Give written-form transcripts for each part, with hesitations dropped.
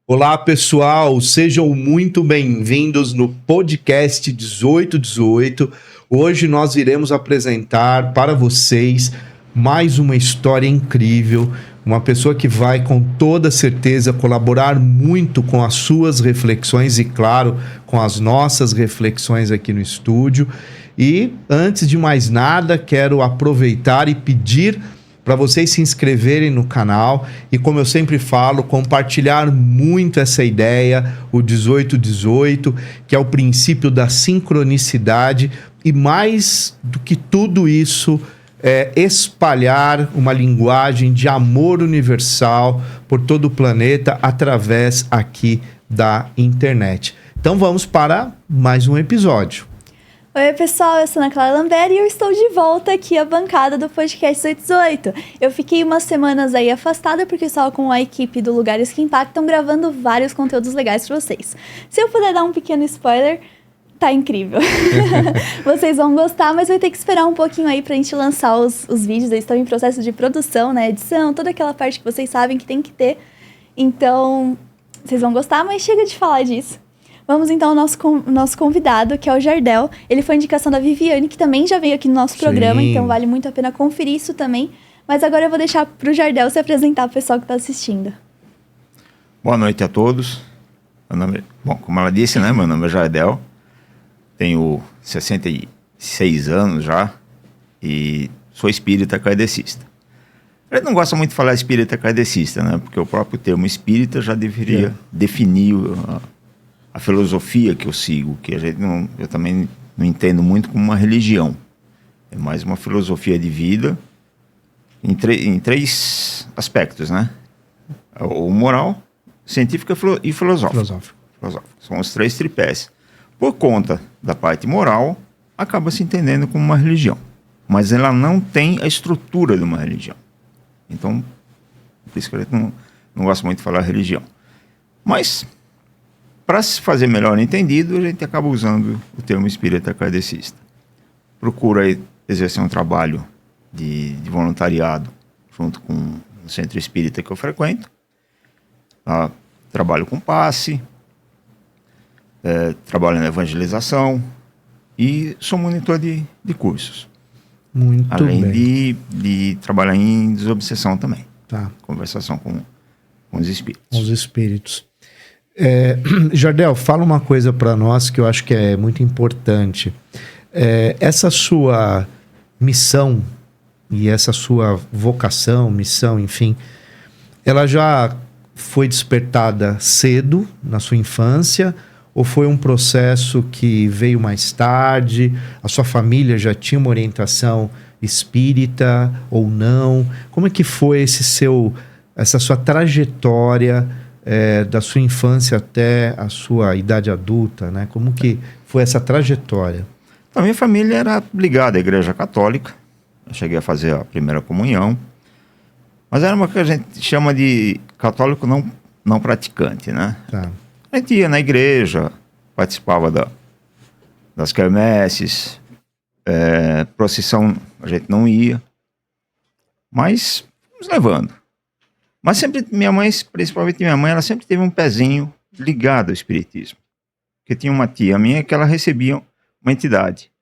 Olá, pessoal, sejam muito bem-vindos no podcast 1818. Hoje nós iremos apresentar para vocês mais uma história incrível, uma pessoa que vai com toda certeza colaborar muito com as suas reflexões e, claro, com as nossas reflexões aqui no estúdio. E, antes de mais nada, quero aproveitar e pedir para vocês se inscreverem no canal e, como eu sempre falo, compartilhar muito essa ideia, o 1818, que é o princípio da sincronicidade, e mais do que tudo isso, espalhar uma linguagem de amor universal por todo o planeta através aqui da internet. Então vamos para mais um episódio. Oi, pessoal, eu sou Ana Clara Lambert e eu estou de volta aqui à bancada do podcast 1818. Eu fiquei umas semanas aí afastada porque eu estava com a equipe do Lugares que Impactam gravando vários conteúdos legais para vocês. Se eu puder dar um pequeno spoiler, tá incrível. Vocês vão gostar, mas vai ter que esperar um pouquinho aí pra gente lançar os vídeos. Eles estão em processo de produção, né, edição, toda aquela parte que vocês sabem que tem que ter. Então, vocês vão gostar, mas chega de falar disso. Vamos então ao nosso convidado, que é o Jardel. Ele foi indicação da Viviane, que também já veio aqui no nosso programa, então vale muito a pena conferir isso também. Mas agora eu vou deixar pro Jardel se apresentar pro pessoal que está assistindo. Boa noite a todos. Bom, como ela disse, né, meu nome é Jardel. Tenho 66 anos já e sou espírita kardecista. A gente não gosta muito de falar espírita kardecista, né, porque o próprio termo espírita já deveria definir a filosofia que eu sigo, que eu também não entendo muito como uma religião. É mais uma filosofia de vida em três aspectos, né? O moral, científico e filosófico. São os três tripés. Por conta da parte moral, acaba se entendendo como uma religião. Mas ela não tem a estrutura de uma religião. Então, por isso que a gente não gosta muito de falar religião. Mas, para se fazer melhor entendido, a gente acaba usando o termo espírita kardecista. Procuro aí exercer um trabalho de voluntariado junto com o centro espírita que eu frequento. Trabalho com passe, trabalho na evangelização e sou monitor de cursos. Muito além bem. de trabalhar em desobsessão também. Tá. Conversação com os espíritos. Com os espíritos. Jardel, fala uma coisa para nós que eu acho que é muito importante. Essa sua missão e essa sua vocação, missão, enfim, ela já foi despertada cedo, na sua infância, ou foi um processo que veio mais tarde? A sua família já tinha uma orientação espírita ou não? Como é que foi essa sua trajetória da sua infância até a sua idade adulta, né? Como que foi essa trajetória? A minha família era ligada à Igreja Católica. Eu cheguei a fazer a primeira comunhão. Mas era uma que a gente chama de católico não praticante, né? Tá. A gente ia na igreja, participava das quermesses, procissão a gente não ia. Mas fomos levando. Mas sempre minha mãe, principalmente minha mãe, ela sempre teve um pezinho ligado ao espiritismo. Porque tinha uma tia minha que ela recebia uma entidade.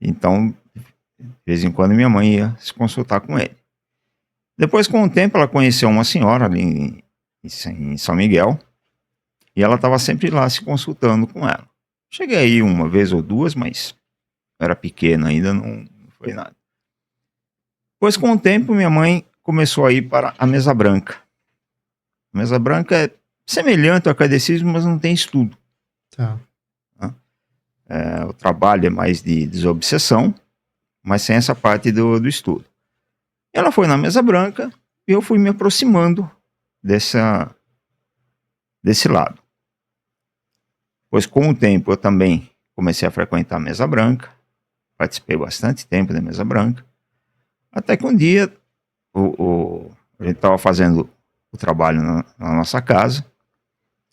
Então, de vez em quando minha mãe ia se consultar com ele. Depois, com o tempo, ela conheceu uma senhora ali em São Miguel. E ela estava sempre lá se consultando com ela. Cheguei aí uma vez ou duas, mas era pequena ainda, não foi nada. Depois, com o tempo, minha mãe começou a ir para a mesa branca. A mesa branca é semelhante ao kardecismo, mas não tem estudo. Tá. O trabalho é mais de desobsessão, mas sem essa parte do estudo. Ela foi na mesa branca e eu fui me aproximando desse lado. Pois com o tempo eu também comecei a frequentar a mesa branca, participei bastante tempo da mesa branca, até que um dia a gente estava fazendo o trabalho na nossa casa,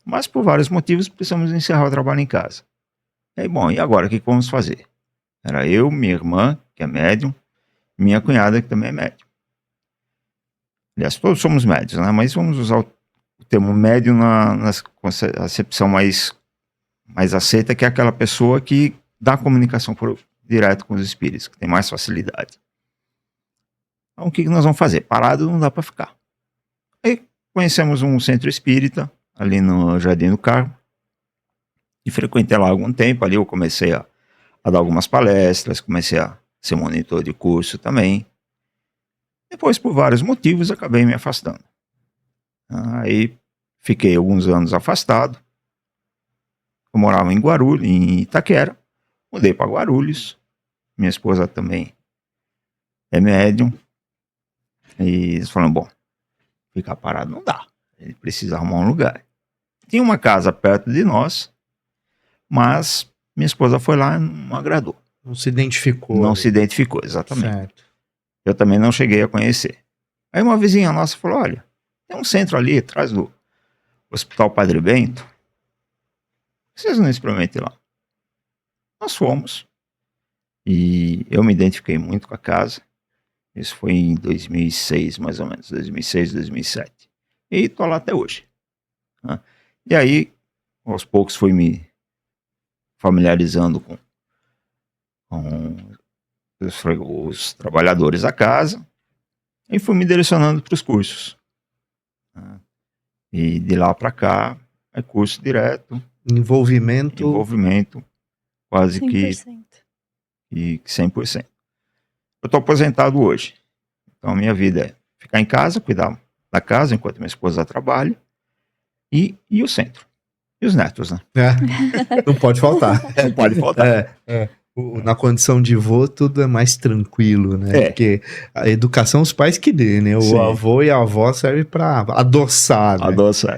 mas por vários motivos precisamos encerrar o trabalho em casa. E aí, bom, e agora o que vamos fazer? Era eu, minha irmã, que é médium, e minha cunhada, que também é médium. Aliás, todos somos médios, né? Mas vamos usar o termo médium na acepção mais aceita, que é aquela pessoa que dá comunicação direto com os espíritos, que tem mais facilidade. Então, o que nós vamos fazer? Parado não dá para ficar. Aí conhecemos um centro espírita, ali no Jardim do Carmo, e frequentei lá há algum tempo. Ali eu comecei a dar algumas palestras, comecei a ser monitor de curso também. Depois, por vários motivos, acabei me afastando. Aí fiquei alguns anos afastado. Eu morava em Guarulhos, em Itaquera. Mudei para Guarulhos. Minha esposa também é médium. E eles falaram, bom, ficar parado não dá. Ele precisa arrumar um lugar. Tinha uma casa perto de nós, mas minha esposa foi lá e não agradou. Não se identificou. Não se identificou, exatamente. Certo. Eu também não cheguei a conhecer. Aí uma vizinha nossa falou, olha, tem um centro ali atrás do Hospital Padre Bento. Vocês não experimentem lá. Nós fomos. E eu me identifiquei muito com a casa. Isso foi em 2006, mais ou menos. 2006, 2007. E estou lá até hoje. Né? E aí, aos poucos, fui me familiarizando com os trabalhadores da casa. E fui me direcionando para os cursos. Né? E de lá para cá, é curso direto. Envolvimento quase 100%. que 100%. Eu estou aposentado hoje. Então a minha vida é ficar em casa, cuidar da casa enquanto minha esposa trabalha e o centro. E os netos, né? Não pode faltar. Não pode faltar. Na condição de vô, tudo é mais tranquilo, né? Porque a educação os pais que dê, né? Sim. O avô e a avó servem pra adoçar, né?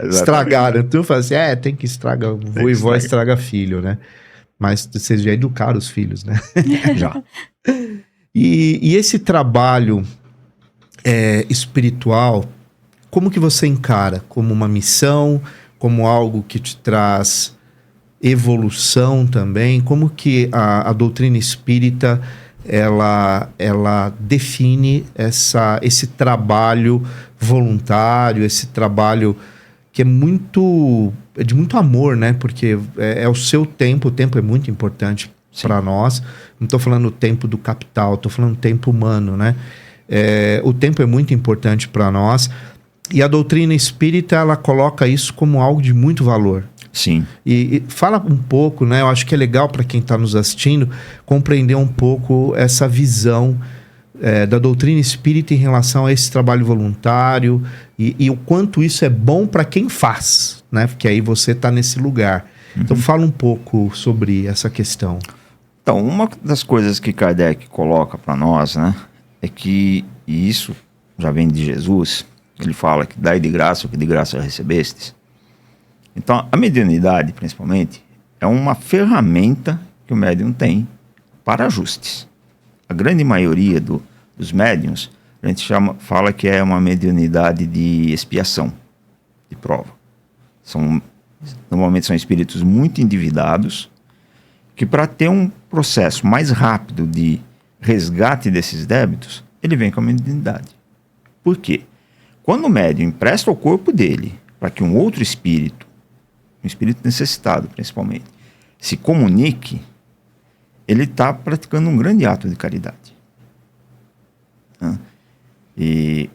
Estragar, né? Tu fala assim, tem que estragar, vô e vó estraga filho, né? Mas vocês já educaram os filhos, né? Já. E esse trabalho espiritual, como que você encara? Como uma missão? Como algo que te traz evolução também? Como que a doutrina espírita ela define esse trabalho voluntário, esse trabalho que é de muito amor, né? Porque é o seu tempo, o tempo é muito importante para nós. Não estou falando o tempo do capital, estou falando o tempo humano, né? O tempo é muito importante para nós. E a doutrina espírita, ela coloca isso como algo de muito valor. Sim. E fala um pouco, né? Eu acho que é legal para quem está nos assistindo compreender um pouco essa visão da doutrina espírita em relação a esse trabalho voluntário e o quanto isso é bom para quem faz, né? Porque aí você está nesse lugar. Uhum. Então fala um pouco sobre essa questão. Então, uma das coisas que Kardec coloca para nós, né? É que, e isso já vem de Jesus, ele fala que dai de graça o que de graça recebestes. Então, a mediunidade, principalmente, é uma ferramenta que o médium tem para ajustes. A grande maioria dos médiuns, a gente fala que é uma mediunidade de expiação, de prova. Normalmente são espíritos muito endividados, que para ter um processo mais rápido de resgate desses débitos, ele vem com a mediunidade. Por quê? Quando o médium empresta o corpo dele para que um outro espírito, um espírito necessitado principalmente, se comunique, ele está praticando um grande ato de caridade. E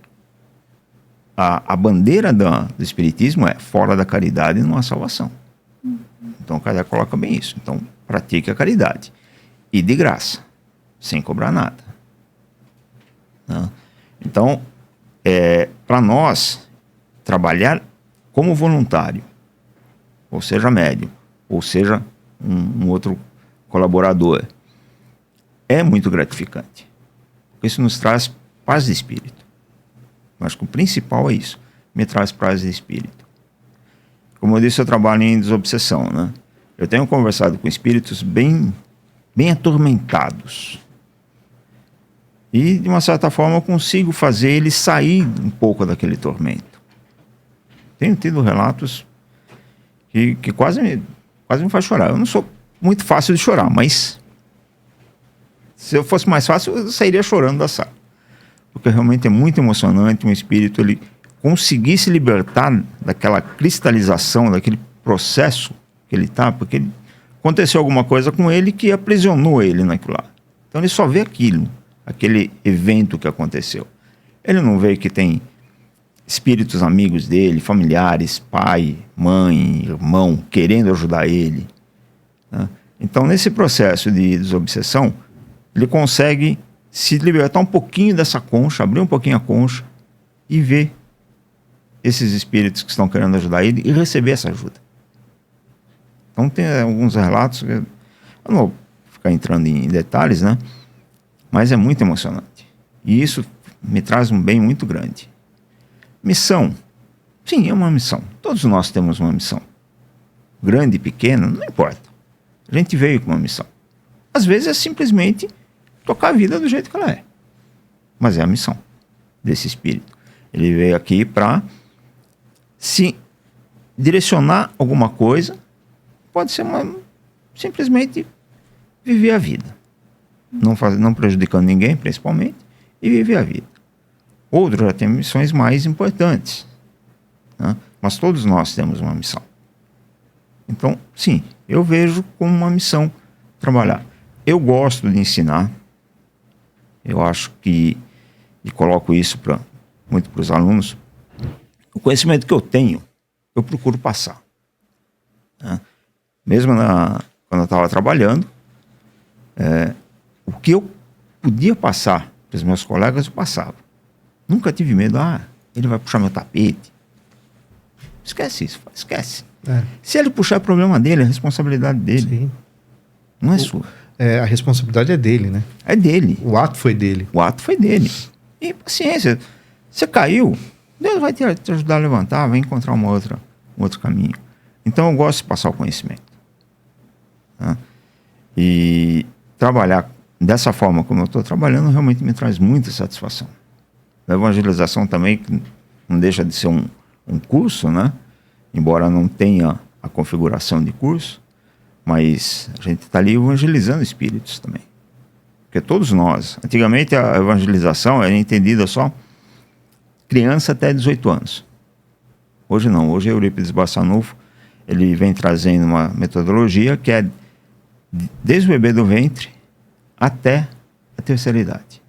a bandeira do espiritismo é fora da caridade não há salvação. Então o Kardec coloca bem isso. Então pratique a caridade. E de graça, sem cobrar nada. Então, para nós, trabalhar como voluntário, ou seja médium, ou seja um outro colaborador, é muito gratificante. Isso nos traz paz de espírito. Eu acho que o principal é isso. Me traz paz de espírito. Como eu disse, eu trabalho em desobsessão, né? Eu tenho conversado com espíritos bem atormentados. E, de uma certa forma, eu consigo fazer eles sair um pouco daquele tormento. Tenho tido relatos que quase me faz chorar. Eu não sou muito fácil de chorar, mas se eu fosse mais fácil, eu sairia chorando da sala. Porque realmente é muito emocionante um espírito ele conseguir se libertar daquela cristalização, daquele processo que ele está, porque aconteceu alguma coisa com ele que aprisionou ele naquilo lá. Então ele só vê aquilo, aquele evento que aconteceu. Ele não vê que tem espíritos amigos dele, familiares, pai, mãe, irmão, querendo ajudar ele, né? Então, nesse processo de desobsessão, ele consegue se libertar um pouquinho dessa concha, abrir um pouquinho a concha e ver esses espíritos que estão querendo ajudar ele e receber essa ajuda. Então, tem alguns relatos, eu não vou ficar entrando em detalhes, né? Mas é muito emocionante. E isso me traz um bem muito grande. Missão. Sim, é uma missão. Todos nós temos uma missão. Grande, pequena, não importa. A gente veio com uma missão. Às vezes é simplesmente tocar a vida do jeito que ela é. Mas é a missão desse espírito. Ele veio aqui para se direcionar alguma coisa. Pode ser simplesmente viver a vida. Não prejudicando ninguém, principalmente, e viver a vida. Outros já têm missões mais importantes, né? Mas todos nós temos uma missão. Então, sim, eu vejo como uma missão trabalhar. Eu gosto de ensinar. Eu acho que, e coloco isso muito para os alunos, o conhecimento que eu tenho, eu procuro passar, né? Mesmo quando eu estava trabalhando, o que eu podia passar para os meus colegas, eu passava. Nunca tive medo, ele vai puxar meu tapete. Esquece isso, esquece. Se ele puxar, é problema dele, é responsabilidade dele. Sim. Não é sua. A responsabilidade é dele, né? É dele. O ato foi dele. O ato foi dele. E paciência, você caiu, Deus vai te ajudar a levantar, vai encontrar um outro caminho. Então eu gosto de passar o conhecimento, né? E trabalhar dessa forma como eu estou trabalhando realmente me traz muita satisfação. A evangelização também, que não deixa de ser um curso, né? Embora não tenha a configuração de curso, mas a gente está ali evangelizando espíritos também. Porque todos nós, antigamente a evangelização era entendida só criança até 18 anos. Hoje não, hoje Eurípides Bassanufo, ele vem trazendo uma metodologia que é desde o bebê do ventre até a terceira idade.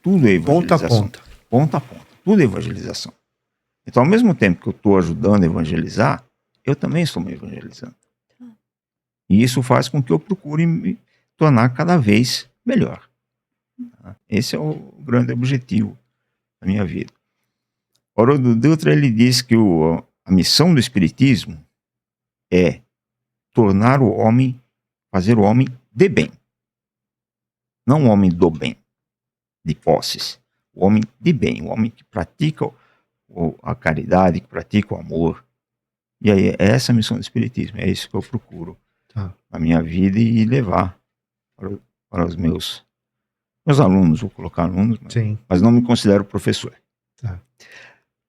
Tudo é evangelização. Ponta a ponta. Ponta a ponta. Tudo é evangelização. Então, ao mesmo tempo que eu estou ajudando a evangelizar, eu também estou me evangelizando. E isso faz com que eu procure me tornar cada vez melhor. Esse é o grande objetivo da minha vida. Haroldo Dutra, ele diz que a missão do Espiritismo é tornar o homem, fazer o homem de bem. Não o homem do bem, de posses. O homem de bem, o homem que pratica a caridade, que pratica o amor. E aí é essa a missão do Espiritismo, é isso que eu procuro na minha vida e levar para os meus alunos, vou colocar alunos, mas não me considero professor.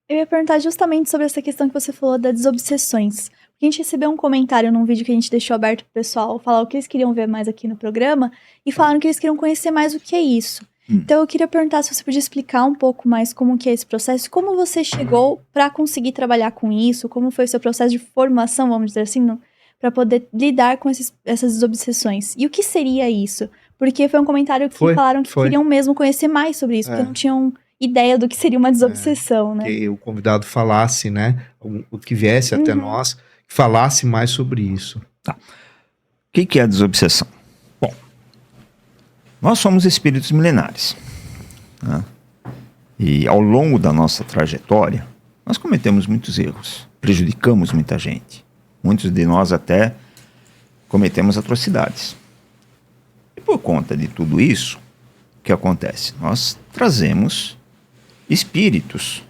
Eu ia perguntar justamente sobre essa questão que você falou das desobsessões. A gente recebeu um comentário num vídeo que a gente deixou aberto pro pessoal falar o que eles queriam ver mais aqui no programa e falaram que eles queriam conhecer mais o que é isso. Então eu queria perguntar se você podia explicar um pouco mais como que é esse processo, como você chegou para conseguir trabalhar com isso, como foi o seu processo de formação, vamos dizer assim, para poder lidar com essas desobsessões. E o que seria isso? Porque foi um comentário que falaram que queriam mesmo conhecer mais sobre isso, porque não tinham ideia do que seria uma desobsessão, né? Que o convidado falasse, né? O que viesse até nós, falasse mais sobre isso. Tá. O que é a desobsessão? Bom, nós somos espíritos milenares, né? E ao longo da nossa trajetória, nós cometemos muitos erros, prejudicamos muita gente. Muitos de nós até cometemos atrocidades. E por conta de tudo isso, o que acontece? Nós trazemos espíritos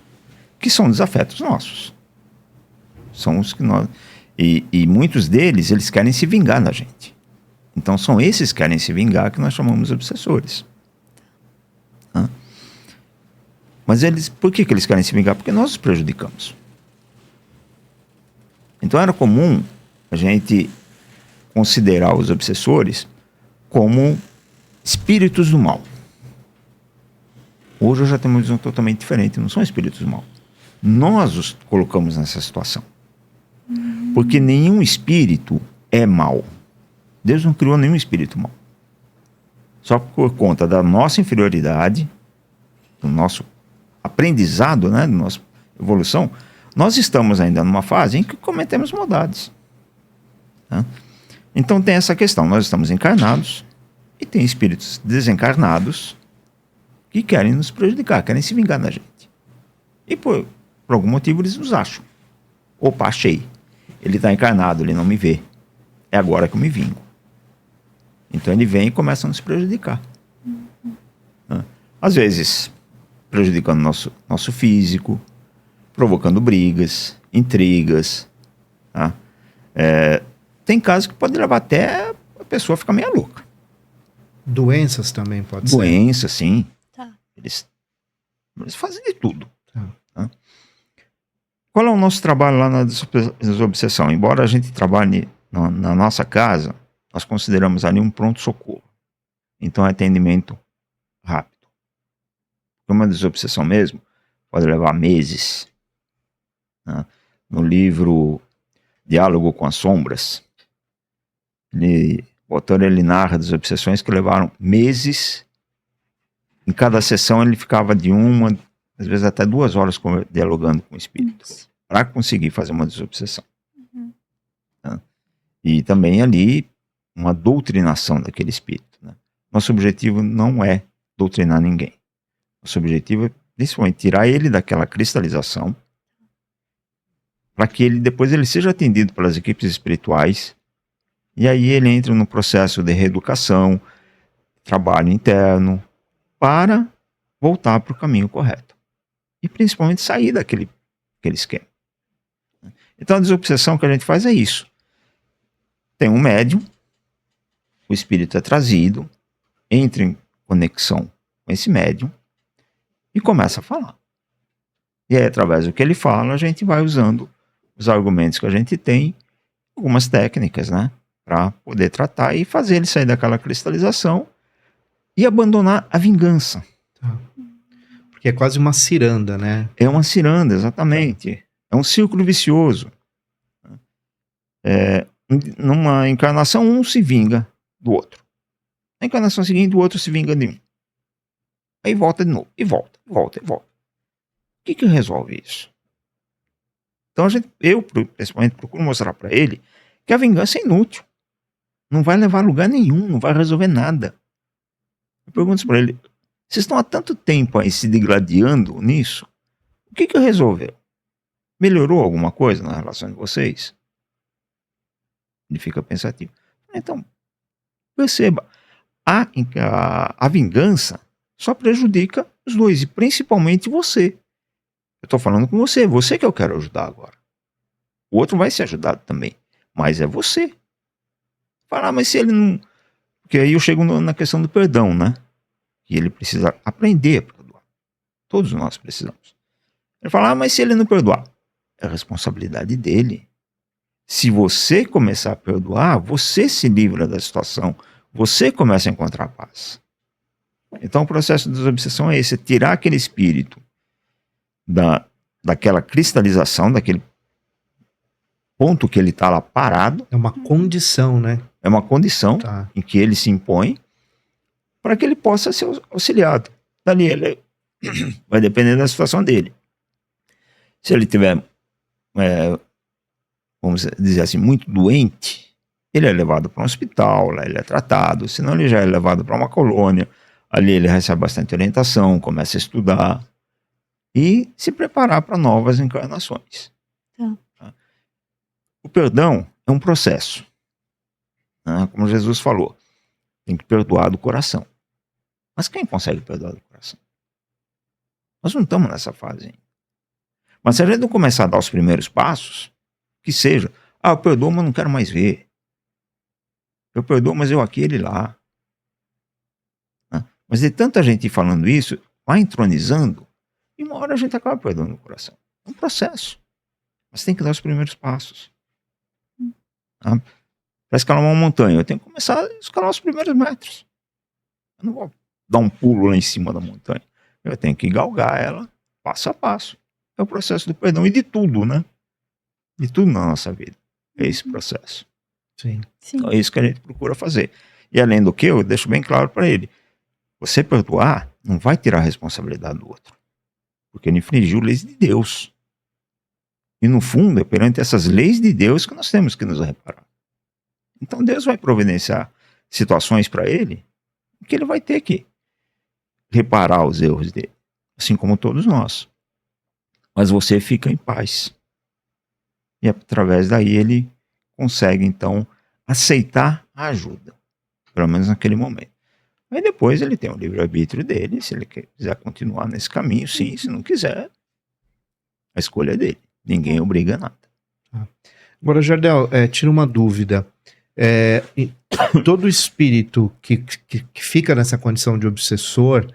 que são desafetos nossos. São os que nós... E muitos deles, eles querem se vingar da gente. Então são esses que querem se vingar que nós chamamos de obsessores. Mas por que eles querem se vingar? Porque nós os prejudicamos. Então era comum a gente considerar os obsessores como espíritos do mal. Hoje eu já tenho uma visão totalmente diferente. Não são espíritos maus. Nós os colocamos nessa situação. Porque nenhum espírito é mau. Deus não criou nenhum espírito mau. Só por conta da nossa inferioridade, do nosso aprendizado, né, da nossa evolução, nós estamos ainda numa fase em que cometemos maldades. Né? Então tem essa questão. Nós estamos encarnados e tem espíritos desencarnados que querem nos prejudicar, querem se vingar da gente. E por algum motivo eles nos acham. Opa, achei. Ele está encarnado, ele não me vê. É agora que eu me vingo. Então ele vem e começa a nos prejudicar. Às vezes prejudicando nosso físico, provocando brigas, intrigas. Tá? Tem casos que pode levar até a pessoa ficar meio louca. Doenças também pode ser. Doença, sim. Tá. Eles fazem de tudo. Tá. Qual é o nosso trabalho lá na desobsessão? Embora a gente trabalhe na nossa casa, nós consideramos ali um pronto-socorro. Então é atendimento rápido. Uma desobsessão mesmo pode levar meses. Né? No livro Diálogo com as Sombras, o autor ele narra desobsessões que levaram meses. Em cada sessão ele ficava de uma, às vezes até 2 horas dialogando com o espírito para conseguir fazer uma desobsessão. Né? E também ali uma doutrinação daquele espírito. Né? Nosso objetivo não é doutrinar ninguém. Nosso objetivo é principalmente tirar ele daquela cristalização para que depois ele seja atendido pelas equipes espirituais e aí ele entra no processo de reeducação, trabalho interno, para voltar para o caminho correto. E principalmente sair daquele esquema. Então a desobsessão que a gente faz é isso. Tem um médium, o espírito é trazido, entra em conexão com esse médium e começa a falar. E aí, através do que ele fala, a gente vai usando os argumentos que a gente tem, algumas técnicas, né? Para poder tratar e fazer ele sair daquela cristalização e abandonar a vingança. Tá. Porque é quase uma ciranda, né? É uma ciranda, exatamente. É um círculo vicioso. Numa encarnação, um se vinga do outro. Na encarnação seguinte, o outro se vinga de um. Aí volta de novo. E volta. O que resolve isso? Então eu, principalmente, procuro mostrar para ele que a vingança é inútil. Não vai levar a lugar nenhum, não vai resolver nada. Eu pergunto para ele, vocês estão há tanto tempo aí se degladiando nisso? O que resolveu? Melhorou alguma coisa na relação de vocês? Ele fica pensativo. Então, perceba, a vingança só prejudica os dois, e principalmente você. Eu estou falando com você que eu quero ajudar agora. O outro vai ser ajudado também, mas é você. Falar, mas se ele não... Porque aí eu chego na questão do perdão, né? Que ele precisa aprender a perdoar. Todos nós precisamos. Ele fala, mas se ele não perdoar? É responsabilidade dele. Se você começar a perdoar, você se livra da situação. Você começa a encontrar paz. Então o processo de desobsessão é esse, é tirar aquele espírito daquela cristalização, daquele ponto que ele está lá parado. É uma condição, né? É uma condição Tá. em que ele se impõe para que ele possa ser auxiliado. Dali ele vai depender da situação dele. Se ele tiver, vamos dizer assim, muito doente, ele é levado para um hospital, lá ele é tratado, senão ele já é levado para uma colônia, ali ele recebe bastante orientação, começa a estudar e se preparar para novas encarnações. Tá? O perdão é um processo. Né? Como Jesus falou, tem que perdoar do coração. Mas quem consegue perdoar do coração? Nós não estamos nessa fase ainda. Mas se a gente não começar a dar os primeiros passos, que seja, eu perdoo, mas não quero mais ver. Eu perdoo, mas eu aqui, ele lá. Mas de tanta gente falando isso, vai entronizando, e uma hora a gente acaba perdoando o coração. É um processo. Mas tem que dar os primeiros passos. Para escalar uma montanha, eu tenho que começar a escalar os primeiros metros. Eu não vou dar um pulo lá em cima da montanha. eu tenho que galgar ela passo a passo. É o processo do perdão e de tudo, né? De tudo na nossa vida. É esse processo. Sim. Sim. Então é isso que a gente procura fazer. E além do que, eu deixo bem claro para ele, você perdoar não vai tirar a responsabilidade do outro. Porque ele infringiu leis de Deus. E no fundo, é perante essas leis de Deus que nós temos que nos reparar. Então Deus vai providenciar situações para ele que ele vai ter que reparar os erros dele. Assim como todos nós. Mas você fica em paz. E através daí ele consegue então aceitar a ajuda. Pelo menos naquele momento. Aí depois ele tem o livre-arbítrio dele. Se ele quiser continuar nesse caminho, sim. Se não quiser, a escolha é dele. Ninguém obriga a nada. Agora, Jardel, tira uma dúvida. Todo espírito que fica nessa condição de obsessor,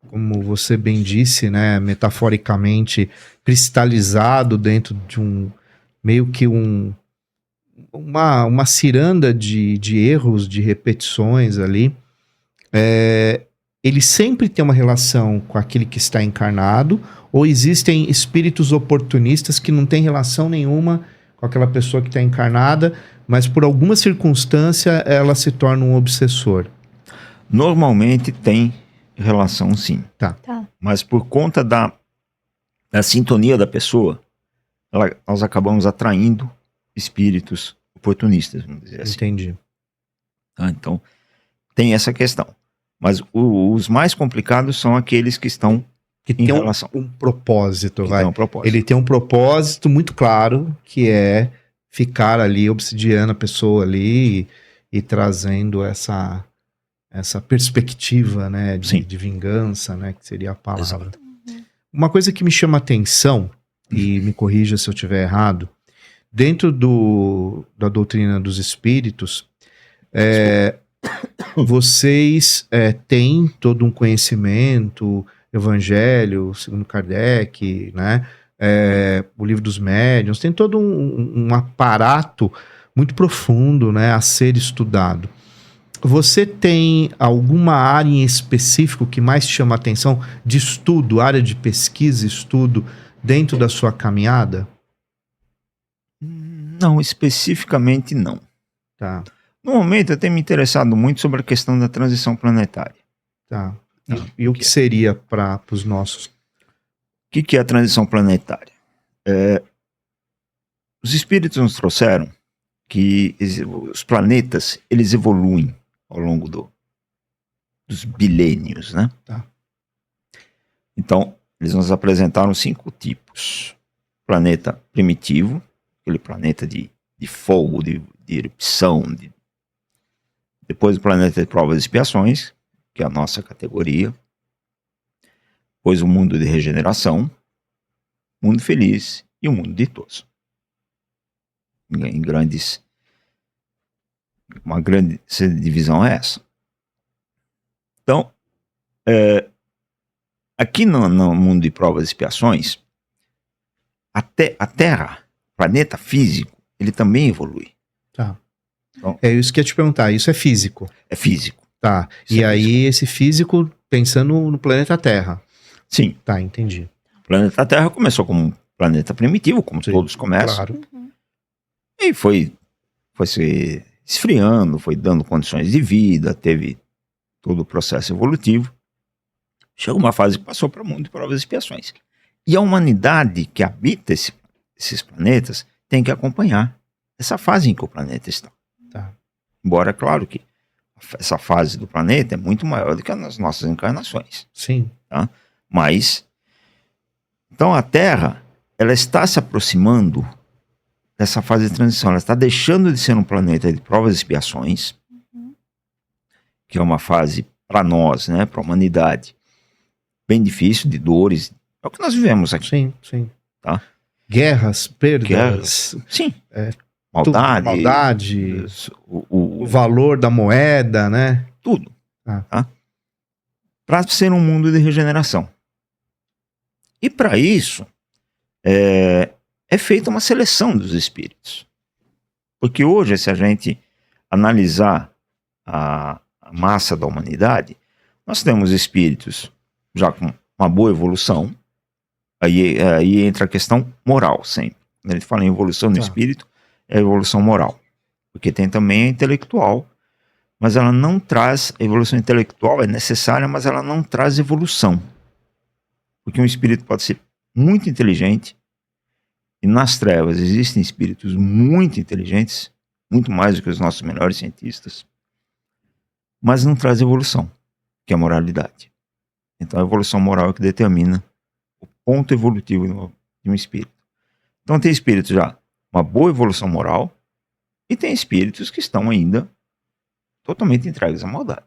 como você bem disse, né, metaforicamente cristalizado dentro de meio que uma ciranda de erros, de repetições ali, ele sempre tem uma relação com aquele que está encarnado, ou existem espíritos oportunistas que não têm relação nenhuma com aquela pessoa que está encarnada, mas por alguma circunstância ela se torna um obsessor? Normalmente tem relação, sim. Tá. Mas por conta da sintonia da pessoa, nós acabamos atraindo espíritos oportunistas, vamos dizer assim. Entendi. Tá? Então, tem essa questão. Mas os mais complicados são aqueles que estão Que em tem relação. um propósito, Que vai. tem um propósito. Ele tem um propósito muito claro, que é ficar ali obsidiando a pessoa ali e trazendo essa perspectiva, né, Sim. de vingança, né, que seria a palavra. Exato. Uma coisa que me chama atenção, e me corrija se eu estiver errado, dentro da doutrina dos espíritos, vocês têm todo um conhecimento, Evangelho, segundo Kardec, né, o Livro dos Médiuns, tem todo um aparato muito profundo, né, a ser estudado. Você tem alguma área em específico que mais chama a atenção de estudo, área de pesquisa, estudo, dentro da sua caminhada? Não, especificamente não. Tá, No momento eu tenho me interessado muito sobre a questão da transição planetária. tá. E o que seria para os nossos? O que é a transição planetária? Os espíritos nos trouxeram que os planetas, eles evoluem ao longo dos bilênios, né? Tá. Então, eles nos apresentaram 5 tipos. Planeta primitivo, aquele planeta de fogo, de erupção. Depois o planeta de provas e expiações, que é a nossa categoria. Depois o mundo de regeneração, mundo feliz e o mundo ditoso. Uma grande divisão é essa. Então, aqui no mundo de provas e expiações, a Terra, planeta físico, ele também evolui. Tá. Então, Isso que eu ia te perguntar, isso é físico. é físico. Tá. Isso E é aí, físico. esse físico pensando no planeta Terra. Sim, Tá, entendi. o planeta Terra começou como um planeta primitivo, como Sim, todos começam. Claro. E foi se esfriando, foi dando condições de vida, teve todo o processo evolutivo. Chegou uma fase que passou para o mundo de provas e expiações. E a humanidade que habita esses planetas tem que acompanhar essa fase em que o planeta está. Tá. Embora, claro que essa fase do planeta é muito maior do que as nossas encarnações. Sim. Mas, então a Terra, ela está se aproximando dessa fase de transição. Ela está deixando de ser um planeta de provas e expiações, que é uma fase para nós, né, para a humanidade, bem difícil, de dores. É o que nós vivemos aqui. Sim, sim. Tá. Guerras, perdas, Sim. maldade, o valor da moeda, né? Tudo. Ah. Tá? Para ser um mundo de regeneração. E para isso, é feita uma seleção dos espíritos. Porque hoje, se a gente analisar a massa da humanidade, nós temos espíritos já com uma boa evolução, aí entra a questão moral sempre. Quando a gente fala em evolução no espírito, é a evolução moral. Porque tem também a intelectual, mas ela não traz, a evolução intelectual é necessária, mas ela não traz evolução. Porque um espírito pode ser muito inteligente, e nas trevas existem espíritos muito inteligentes, muito mais do que os nossos melhores cientistas, mas não traz evolução, que é a moralidade. Então a evolução moral é que determina o ponto evolutivo de um espírito. Então tem espíritos já uma boa evolução moral, e tem espíritos que estão ainda totalmente entregues à maldade.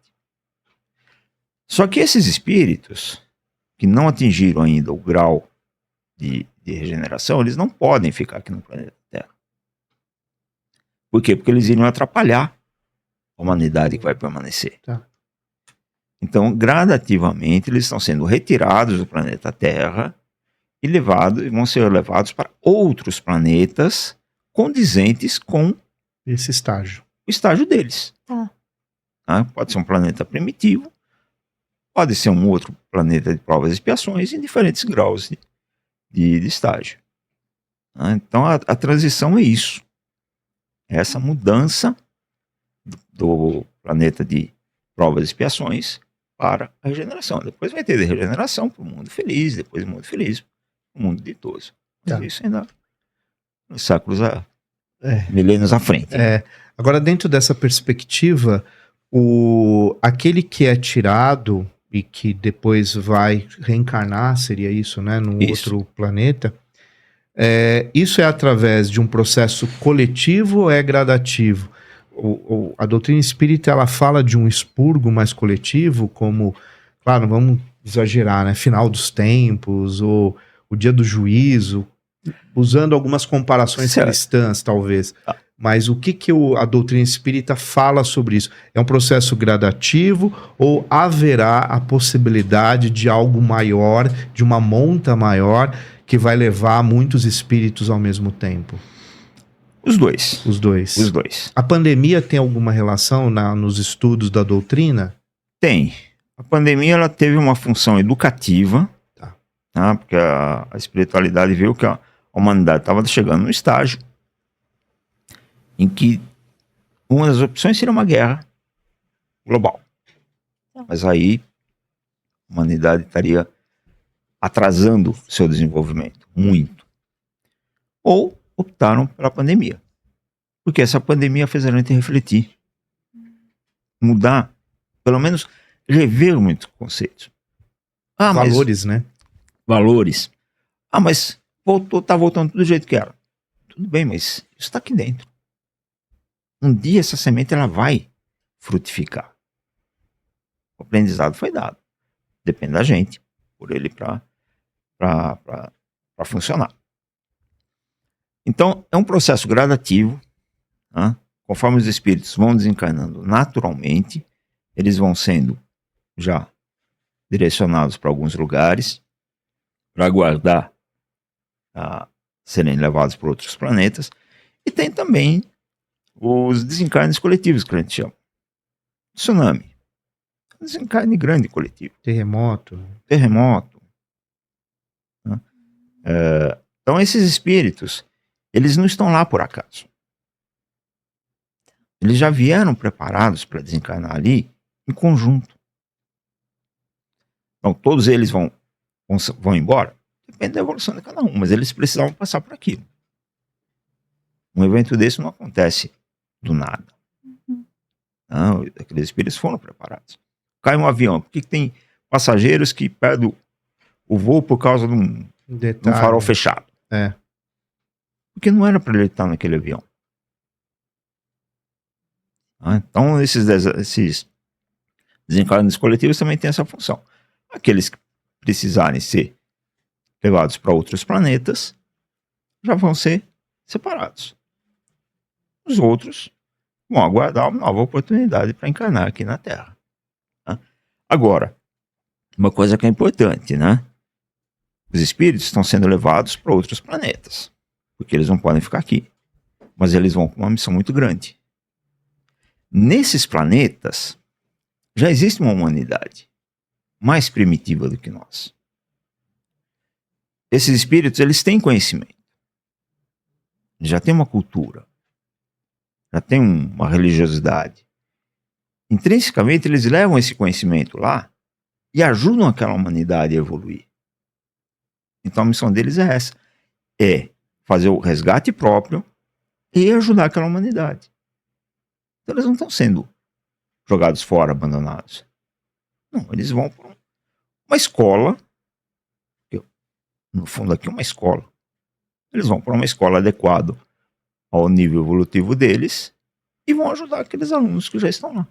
Só que esses espíritos que não atingiram ainda o grau de regeneração, eles não podem ficar aqui no planeta Terra. Por quê? Porque eles iriam atrapalhar a humanidade que vai permanecer. Tá. Então, gradativamente, eles estão sendo retirados do planeta Terra e vão ser levados para outros planetas condizentes com esse estágio. O estágio deles. Pode ser um planeta primitivo, pode ser um outro planeta de provas e expiações em diferentes graus de estágio. Então a transição é isso. É essa mudança do planeta de provas e expiações para a regeneração. Depois vai ter de regeneração para o mundo feliz, depois do mundo feliz para o mundo ditoso. Mas isso ainda nos séculos milênios à frente. Agora, dentro dessa perspectiva, aquele que é tirado e que depois vai reencarnar, seria isso, né, num outro planeta, isso é através de um processo coletivo ou é gradativo? A doutrina espírita, ela fala de um expurgo mais coletivo, como, claro, não vamos exagerar, né, final dos tempos, ou o dia do juízo, usando algumas comparações cristãs, talvez. Mas o que a doutrina espírita fala sobre isso? É um processo gradativo ou haverá a possibilidade de algo maior, de uma monta maior, que vai levar muitos espíritos ao mesmo tempo? Os dois. Os dois. Os dois. A pandemia tem alguma relação nos estudos da doutrina? Tem. A pandemia ela teve uma função educativa, porque a espiritualidade viu que a humanidade estava chegando num estágio em que uma das opções seria uma guerra global. Mas aí a humanidade estaria atrasando seu desenvolvimento muito. Ou optaram pela pandemia. Porque essa pandemia fez a gente refletir. Mudar, pelo menos rever muitos conceitos. Valores, né? Valores. Mas tá voltando do jeito que era. Tudo bem, mas isso está aqui dentro. Um dia essa semente ela vai frutificar. O aprendizado foi dado. Depende da gente, por ele para funcionar. Então, é um processo gradativo. Conforme os espíritos vão desencarnando naturalmente, eles vão sendo já direcionados para alguns lugares, para aguardar serem levados para outros planetas. E tem também os desencarnes coletivos, que a gente chama. Tsunami. Desencarne grande coletivo. Terremoto. Então esses espíritos, eles não estão lá por acaso. Eles já vieram preparados para desencarnar ali em conjunto. Então todos eles vão embora. Depende da evolução de cada um, mas eles precisavam passar por aquilo. Um evento desse não acontece do nada. Não, aqueles espíritos foram preparados. Cai um avião, por que tem passageiros que perdem o voo por causa de um farol fechado? Porque não era para ele estar naquele avião. Então esses desencarnes coletivos também têm essa função. Aqueles que precisarem ser levados para outros planetas já vão ser separados. Os outros vão aguardar uma nova oportunidade para encarnar aqui na Terra. Agora, uma coisa que é importante, né? Os espíritos estão sendo levados para outros planetas, porque eles não podem ficar aqui, mas eles vão com uma missão muito grande. Nesses planetas já existe uma humanidade mais primitiva do que nós. esses espíritos, eles têm conhecimento. Já tem uma cultura. Já tem uma religiosidade. Intrinsecamente, eles levam esse conhecimento lá e ajudam aquela humanidade a evoluir. Então a missão deles é essa. É fazer o resgate próprio e ajudar aquela humanidade. Então eles não estão sendo jogados fora, abandonados. Não, eles vão para uma escola. No fundo aqui uma escola. Eles vão para uma escola adequada ao nível evolutivo deles e vão ajudar aqueles alunos que já estão lá.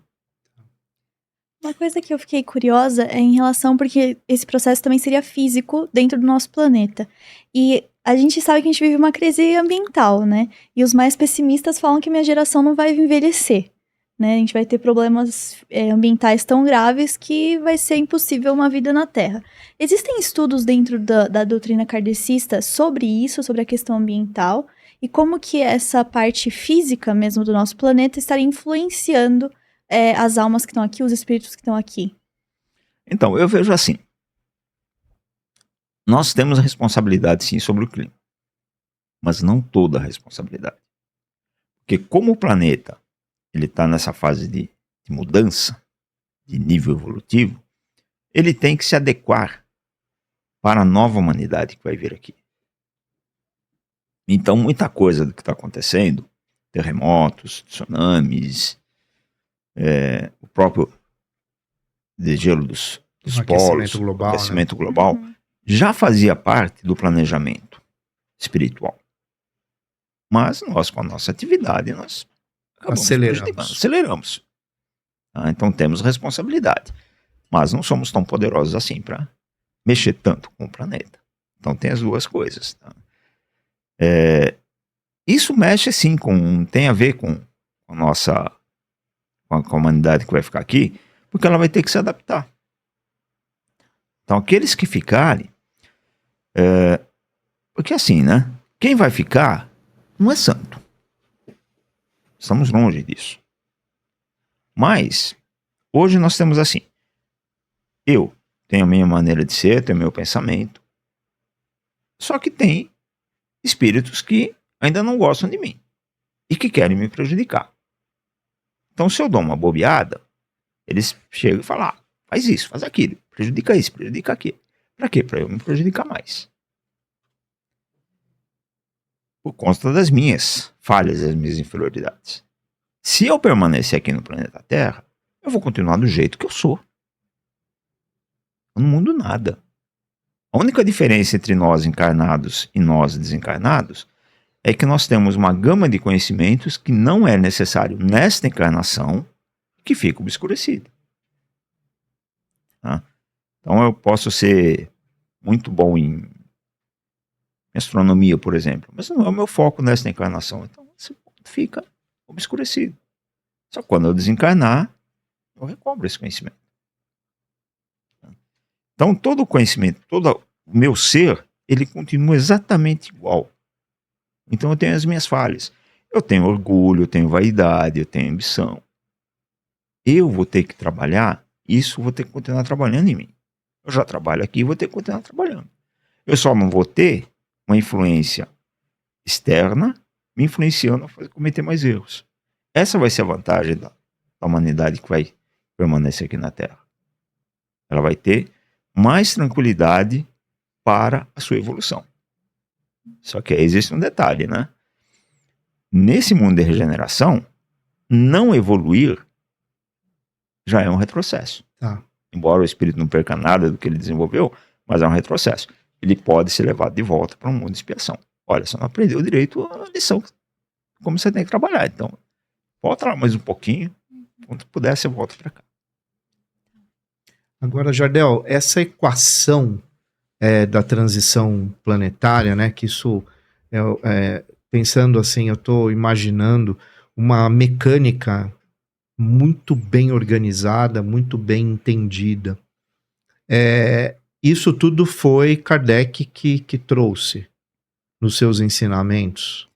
Uma coisa que eu fiquei curiosa é em relação, porque esse processo também seria físico dentro do nosso planeta. E a gente sabe que a gente vive uma crise ambiental, né? E os mais pessimistas falam que minha geração não vai envelhecer, né? A gente vai ter problemas ambientais tão graves que vai ser impossível uma vida na Terra. Existem estudos dentro da doutrina kardecista sobre isso, sobre a questão ambiental, e como que essa parte física mesmo do nosso planeta estaria influenciando as almas que estão aqui, os espíritos que estão aqui. Então, eu vejo assim. Nós temos a responsabilidade, sim, sobre o clima. Mas não toda a responsabilidade. Porque como o planeta ele está nessa fase de mudança, de nível evolutivo, ele tem que se adequar para a nova humanidade que vai vir aqui. Então, muita coisa do que está acontecendo, terremotos, tsunamis, o próprio degelo dos polos, global, aquecimento global, já fazia parte do planejamento espiritual. Mas nós, com a nossa atividade, nós aceleramos. Então temos responsabilidade. Mas não somos tão poderosos assim para mexer tanto com o planeta. Então tem as duas coisas. Tá? Isso mexe sim, tem a ver com a nossa... com a humanidade que vai ficar aqui, porque ela vai ter que se adaptar. Então, aqueles que ficarem, porque assim, né? Quem vai ficar não é santo. Estamos longe disso. Mas, hoje nós temos assim, eu tenho a minha maneira de ser, tenho o meu pensamento, só que tem espíritos que ainda não gostam de mim e que querem me prejudicar. Então, se eu dou uma bobeada, eles chegam e falam, faz isso, faz aquilo, prejudica isso, prejudica aquilo. Pra quê? Pra eu me prejudicar mais. Por conta das minhas falhas, das minhas inferioridades. Se eu permanecer aqui no planeta Terra, eu vou continuar do jeito que eu sou. Eu não mudo nada. A única diferença entre nós encarnados e nós desencarnados é que nós temos uma gama de conhecimentos que não é necessário nesta encarnação que fica obscurecido. Tá? Então eu posso ser muito bom em astronomia, por exemplo, mas não é o meu foco nesta encarnação. Então esse ponto fica obscurecido. Só quando eu desencarnar, eu recobro esse conhecimento. Então todo o conhecimento, todo o meu ser, ele continua exatamente igual. Então eu tenho as minhas falhas. Eu tenho orgulho, eu tenho vaidade, eu tenho ambição. Eu vou ter que trabalhar isso, vou ter que continuar trabalhando em mim. Eu já trabalho aqui, vou ter que continuar trabalhando. Eu só não vou ter uma influência externa me influenciando a cometer mais erros. Essa vai ser a vantagem da humanidade que vai permanecer aqui na Terra. Ela vai ter mais tranquilidade para a sua evolução. Só que aí existe um detalhe, né? Nesse mundo de regeneração, não evoluir já é um retrocesso. Tá. Embora o espírito não perca nada do que ele desenvolveu, mas é um retrocesso. Ele pode ser levado de volta para um mundo de expiação. Olha, você não aprendeu direito a lição, como você tem que trabalhar. Então, volta lá mais um pouquinho, quando puder, você volta para cá. Agora, Jardel, essa equação da transição planetária, né, que isso, pensando assim, eu estou imaginando uma mecânica muito bem organizada, muito bem entendida. Isso tudo foi Kardec que trouxe nos seus ensinamentos?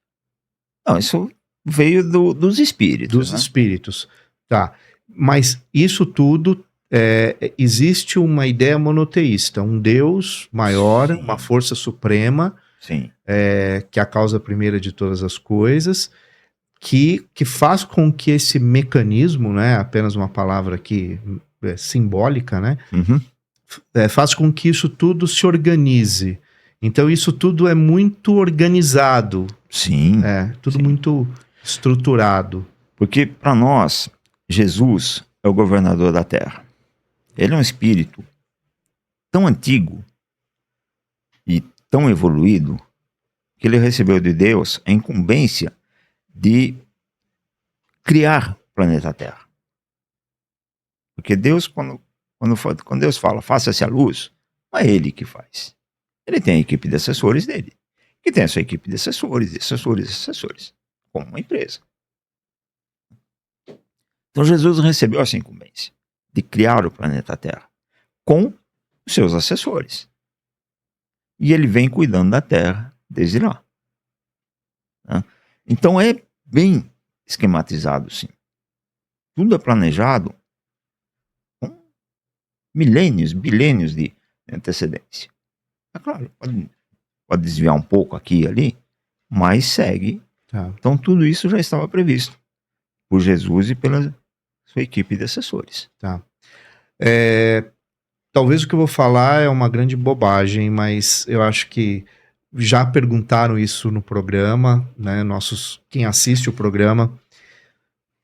Não, isso veio dos espíritos. Dos espíritos, tá. Mas isso tudo existe uma ideia monoteísta, um Deus maior, uma força suprema, Sim. Que é a causa primeira de todas as coisas, que faz com que esse mecanismo, né, apenas uma palavra aqui simbólica, né, Uhum. Faz com que isso tudo se organize. Então isso tudo é muito organizado, Sim. tudo Sim. muito estruturado. Porque para nós, Jesus é o governador da terra. Ele é um espírito tão antigo e tão evoluído que ele recebeu de Deus a incumbência de criar o planeta Terra. Porque Deus, quando Deus fala, faça-se a luz, não é ele que faz. Ele tem a equipe de assessores dele, que tem a sua equipe de assessores, como uma empresa. Então Jesus recebeu essa incumbência de criar o planeta Terra com os seus assessores. E ele vem cuidando da Terra desde lá. Né? Então é bem esquematizado, sim. Tudo é planejado com milênios, bilênios de antecedência. É claro, pode desviar um pouco aqui e ali, mas segue. Tá. Então tudo isso já estava previsto por Jesus e pela sua equipe de assessores. Tá. Talvez o que eu vou falar é uma grande bobagem, mas eu acho que já perguntaram isso no programa, né? Quem assiste o programa,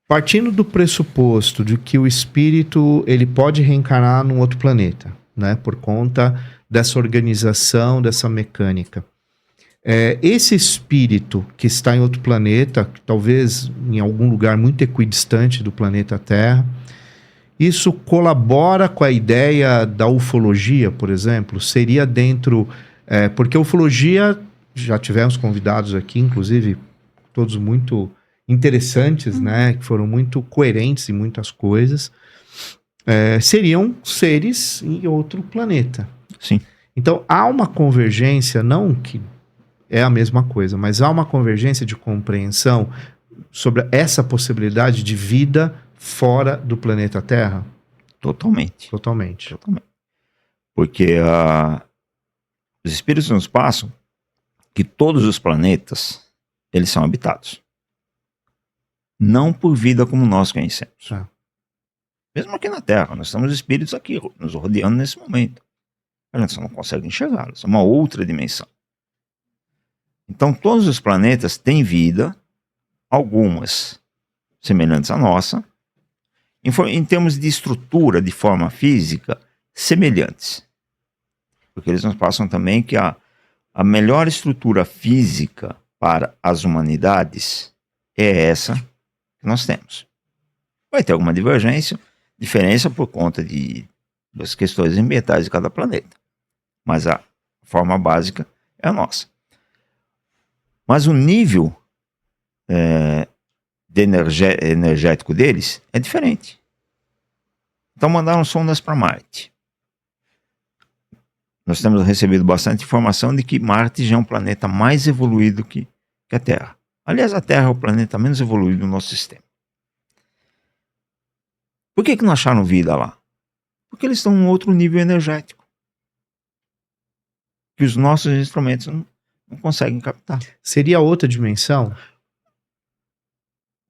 partindo do pressuposto de que o espírito ele pode reencarnar num outro planeta, né? Por conta dessa organização, dessa mecânica. Esse espírito que está em outro planeta, talvez em algum lugar muito equidistante do planeta Terra, isso colabora com a ideia da ufologia, por exemplo? Seria dentro... porque a ufologia, já tivemos convidados aqui, inclusive, todos muito interessantes, né? Que foram muito coerentes em muitas coisas. Seriam seres em outro planeta. Sim. Então, há uma convergência, não que é a mesma coisa, mas há uma convergência de compreensão sobre essa possibilidade de vida fora do planeta Terra? Totalmente. Totalmente. Porque os espíritos nos passam que todos os planetas, eles são habitados. Não por vida como nós conhecemos. Mesmo aqui na Terra, nós temos espíritos aqui, nos rodeando nesse momento. A gente só não consegue enxergá-los. É uma outra dimensão. Então, todos os planetas têm vida, algumas semelhantes à nossa, em termos de estrutura, de forma física, semelhantes. Porque eles nos passam também que a melhor estrutura física para as humanidades é essa que nós temos. Vai ter alguma diferença por conta das questões ambientais de cada planeta. Mas a forma básica é a nossa. Mas o nível energético deles é diferente. Então mandaram sondas para Marte. Nós temos recebido bastante informação de que Marte já é um planeta mais evoluído que a Terra. Aliás, a Terra é o planeta menos evoluído do nosso sistema. Por que não acharam vida lá? Porque eles estão em um outro nível energético. Que os nossos instrumentos não conseguem captar. Seria outra dimensão?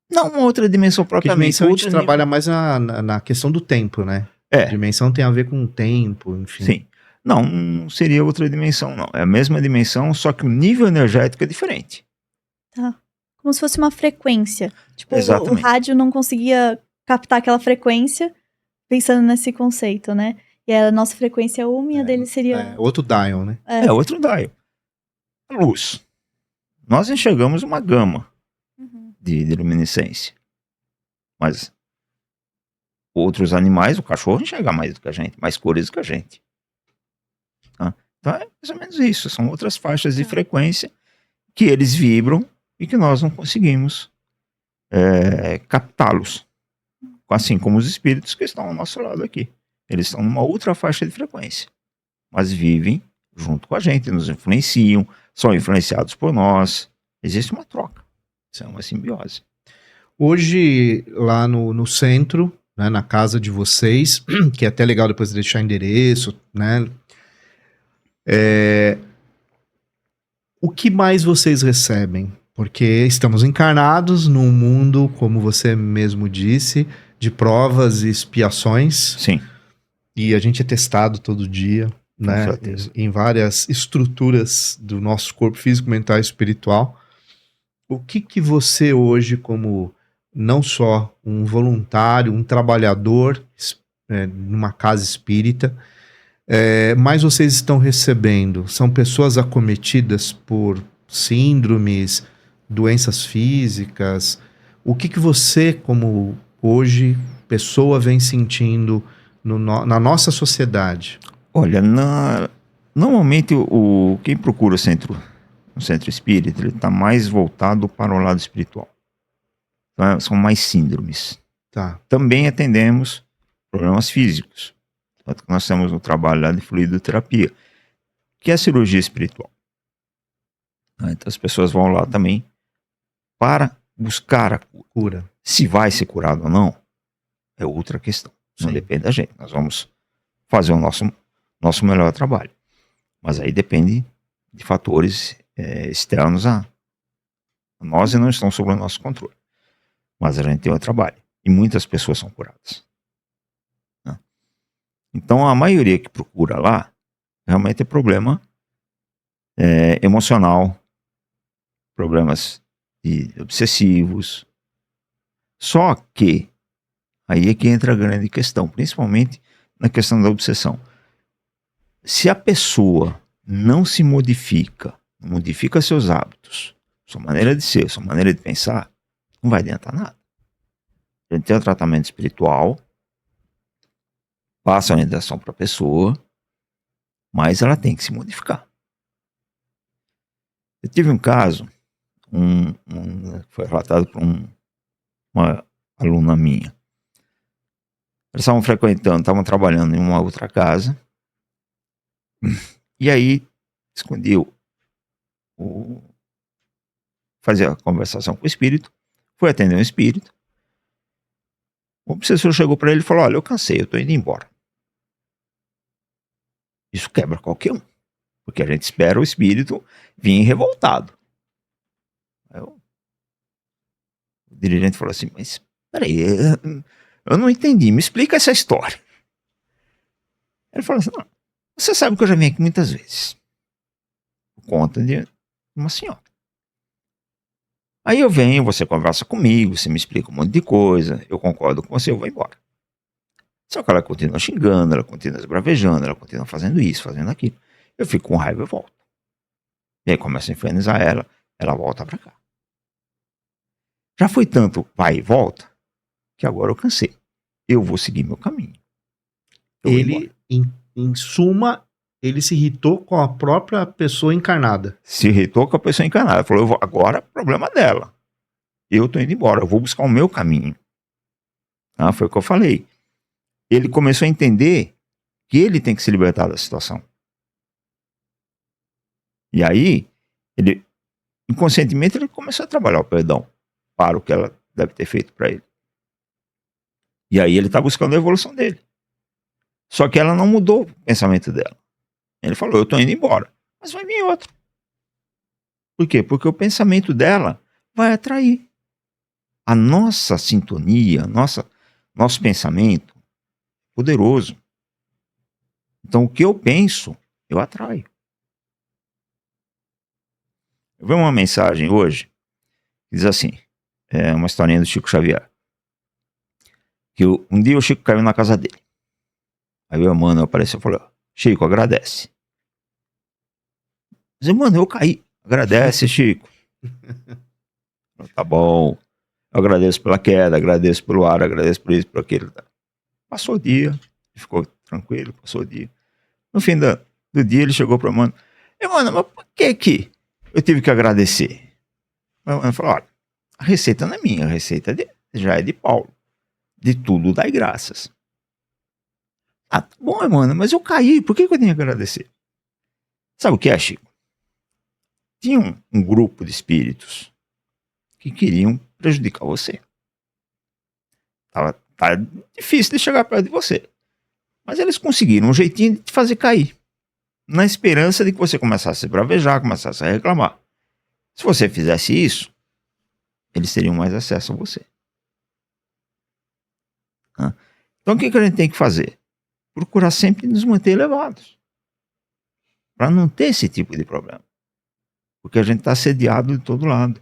Não, uma outra dimensão propriamente. Dimensão a gente trabalha mais na questão do tempo, né? Dimensão tem a ver com o tempo, enfim. Sim. Não seria outra dimensão, não. É a mesma dimensão, só que o nível energético é diferente. Tá. Como se fosse uma frequência. Tipo, Exatamente. o rádio não conseguia captar aquela frequência, pensando nesse conceito, né? E a nossa frequência é uma e a dele seria... outro dial, né? Outro dial. Luz. Nós enxergamos uma gama de luminescência. Mas outros animais, o cachorro enxerga mais do que a gente, mais cores do que a gente. Tá? Então é mais ou menos isso. São outras faixas de frequência que eles vibram e que nós não conseguimos captá-los. Assim como os espíritos que estão ao nosso lado aqui. Eles estão numa outra faixa de frequência. Mas vivem junto com a gente, nos influenciam, são influenciados por nós. Existe uma troca. Isso é uma simbiose. Hoje, lá no centro, né, na casa de vocês, que é até legal depois deixar endereço, né? O que mais vocês recebem? Porque estamos encarnados num mundo, como você mesmo disse, de provas e expiações, Sim, e a gente é testado todo dia, com né? certeza. Em várias estruturas do nosso corpo físico, mental e espiritual. O que que você hoje, como não só um voluntário, um trabalhador numa casa espírita, mas vocês estão recebendo? São pessoas acometidas por síndromes, doenças físicas? O que que você, como hoje, pessoa, vem sentindo na nossa sociedade? Olha, normalmente quem procura um centro espírita, ele está mais voltado para o lado espiritual. Então, são mais síndromes. Tá, Também atendemos problemas físicos. Tanto que nós temos um trabalho lá de fluidoterapia, que é a cirurgia espiritual. Então as pessoas vão lá também para buscar a cura. cura. Se vai ser curado ou não, é outra questão. Não Sim. depende da gente. Nós vamos fazer o nosso melhor trabalho. Mas aí depende de fatores externos a nós e não estão sob o nosso controle. Mas a gente tem o trabalho. E muitas pessoas são curadas. Né? Então a maioria que procura lá realmente é problema emocional, problemas obsessivos. Só que aí é que entra a grande questão, principalmente na questão da obsessão. Se a pessoa não se modifica seus hábitos, sua maneira de ser, sua maneira de pensar, não vai adiantar nada. A gente tem um tratamento espiritual, passa a orientação para a pessoa, mas ela tem que se modificar. Eu tive um caso, foi relatado por uma aluna minha. Eles estavam frequentando, estavam trabalhando em uma outra casa, e aí escondeu fazia a conversação com o espírito, foi atender um espírito. O obsessor chegou para ele e falou: olha, eu cansei, eu estou indo embora. Isso quebra qualquer um, porque a gente espera o espírito vir revoltado. Aí o dirigente falou assim: mas peraí, eu não entendi, me explica essa história. Ele falou assim: não, você sabe que eu já vim aqui muitas vezes, por conta de uma senhora. Aí eu venho, você conversa comigo, você me explica um monte de coisa, eu concordo com você, eu vou embora. Só que ela continua xingando, ela continua esbravejando, ela continua fazendo isso, fazendo aquilo. Eu fico com raiva e volto. E aí começo a infernizar ela volta pra cá. Já foi tanto vai e volta, que agora eu cansei. Eu vou seguir meu caminho. Ele, em suma, ele se irritou com a própria pessoa encarnada. Se irritou com a pessoa encanada. Falou: agora é problema dela. Eu tô indo embora, eu vou buscar o meu caminho. Foi o que eu falei. Ele começou a entender que ele tem que se libertar da situação. E aí, ele, inconscientemente, ele começou a trabalhar o perdão para o que ela deve ter feito para ele. E aí ele está buscando a evolução dele. Só que ela não mudou o pensamento dela. Ele falou: eu estou indo embora, mas vai vir outro. Por quê? Porque o pensamento dela vai atrair. A nossa sintonia, nosso pensamento é poderoso. Então o que eu penso, eu atraio. Eu vi uma mensagem hoje que diz assim, uma historinha do Chico Xavier. Que um dia o Chico caiu na casa dele. Aí o Emmanuel apareceu e falou: Chico, agradece. Mas, mano, eu caí. Agradece, Chico. Tá bom. Eu agradeço pela queda, agradeço pelo ar, agradeço por isso, por aquilo. Passou o dia, ficou tranquilo, passou o dia. No fim do dia ele chegou para o Emmanuel: Emmanuel, mas por que eu tive que agradecer? O Emmanuel falou: olha, a receita não é minha, a receita já é de Paulo. De tudo dai graças. Tá bom, Emmanuel, mas eu caí, por que eu tenho que agradecer? Sabe o que é, Chico? Tinha um grupo de espíritos que queriam prejudicar você. tá difícil de chegar perto de você. Mas eles conseguiram um jeitinho de te fazer cair. Na esperança de que você começasse a se bravejar, começasse a reclamar. Se você fizesse isso, eles teriam mais acesso a você. Então o que a gente tem que fazer? Procurar sempre nos manter elevados. Para não ter esse tipo de problema. Porque a gente está assediado de todo lado.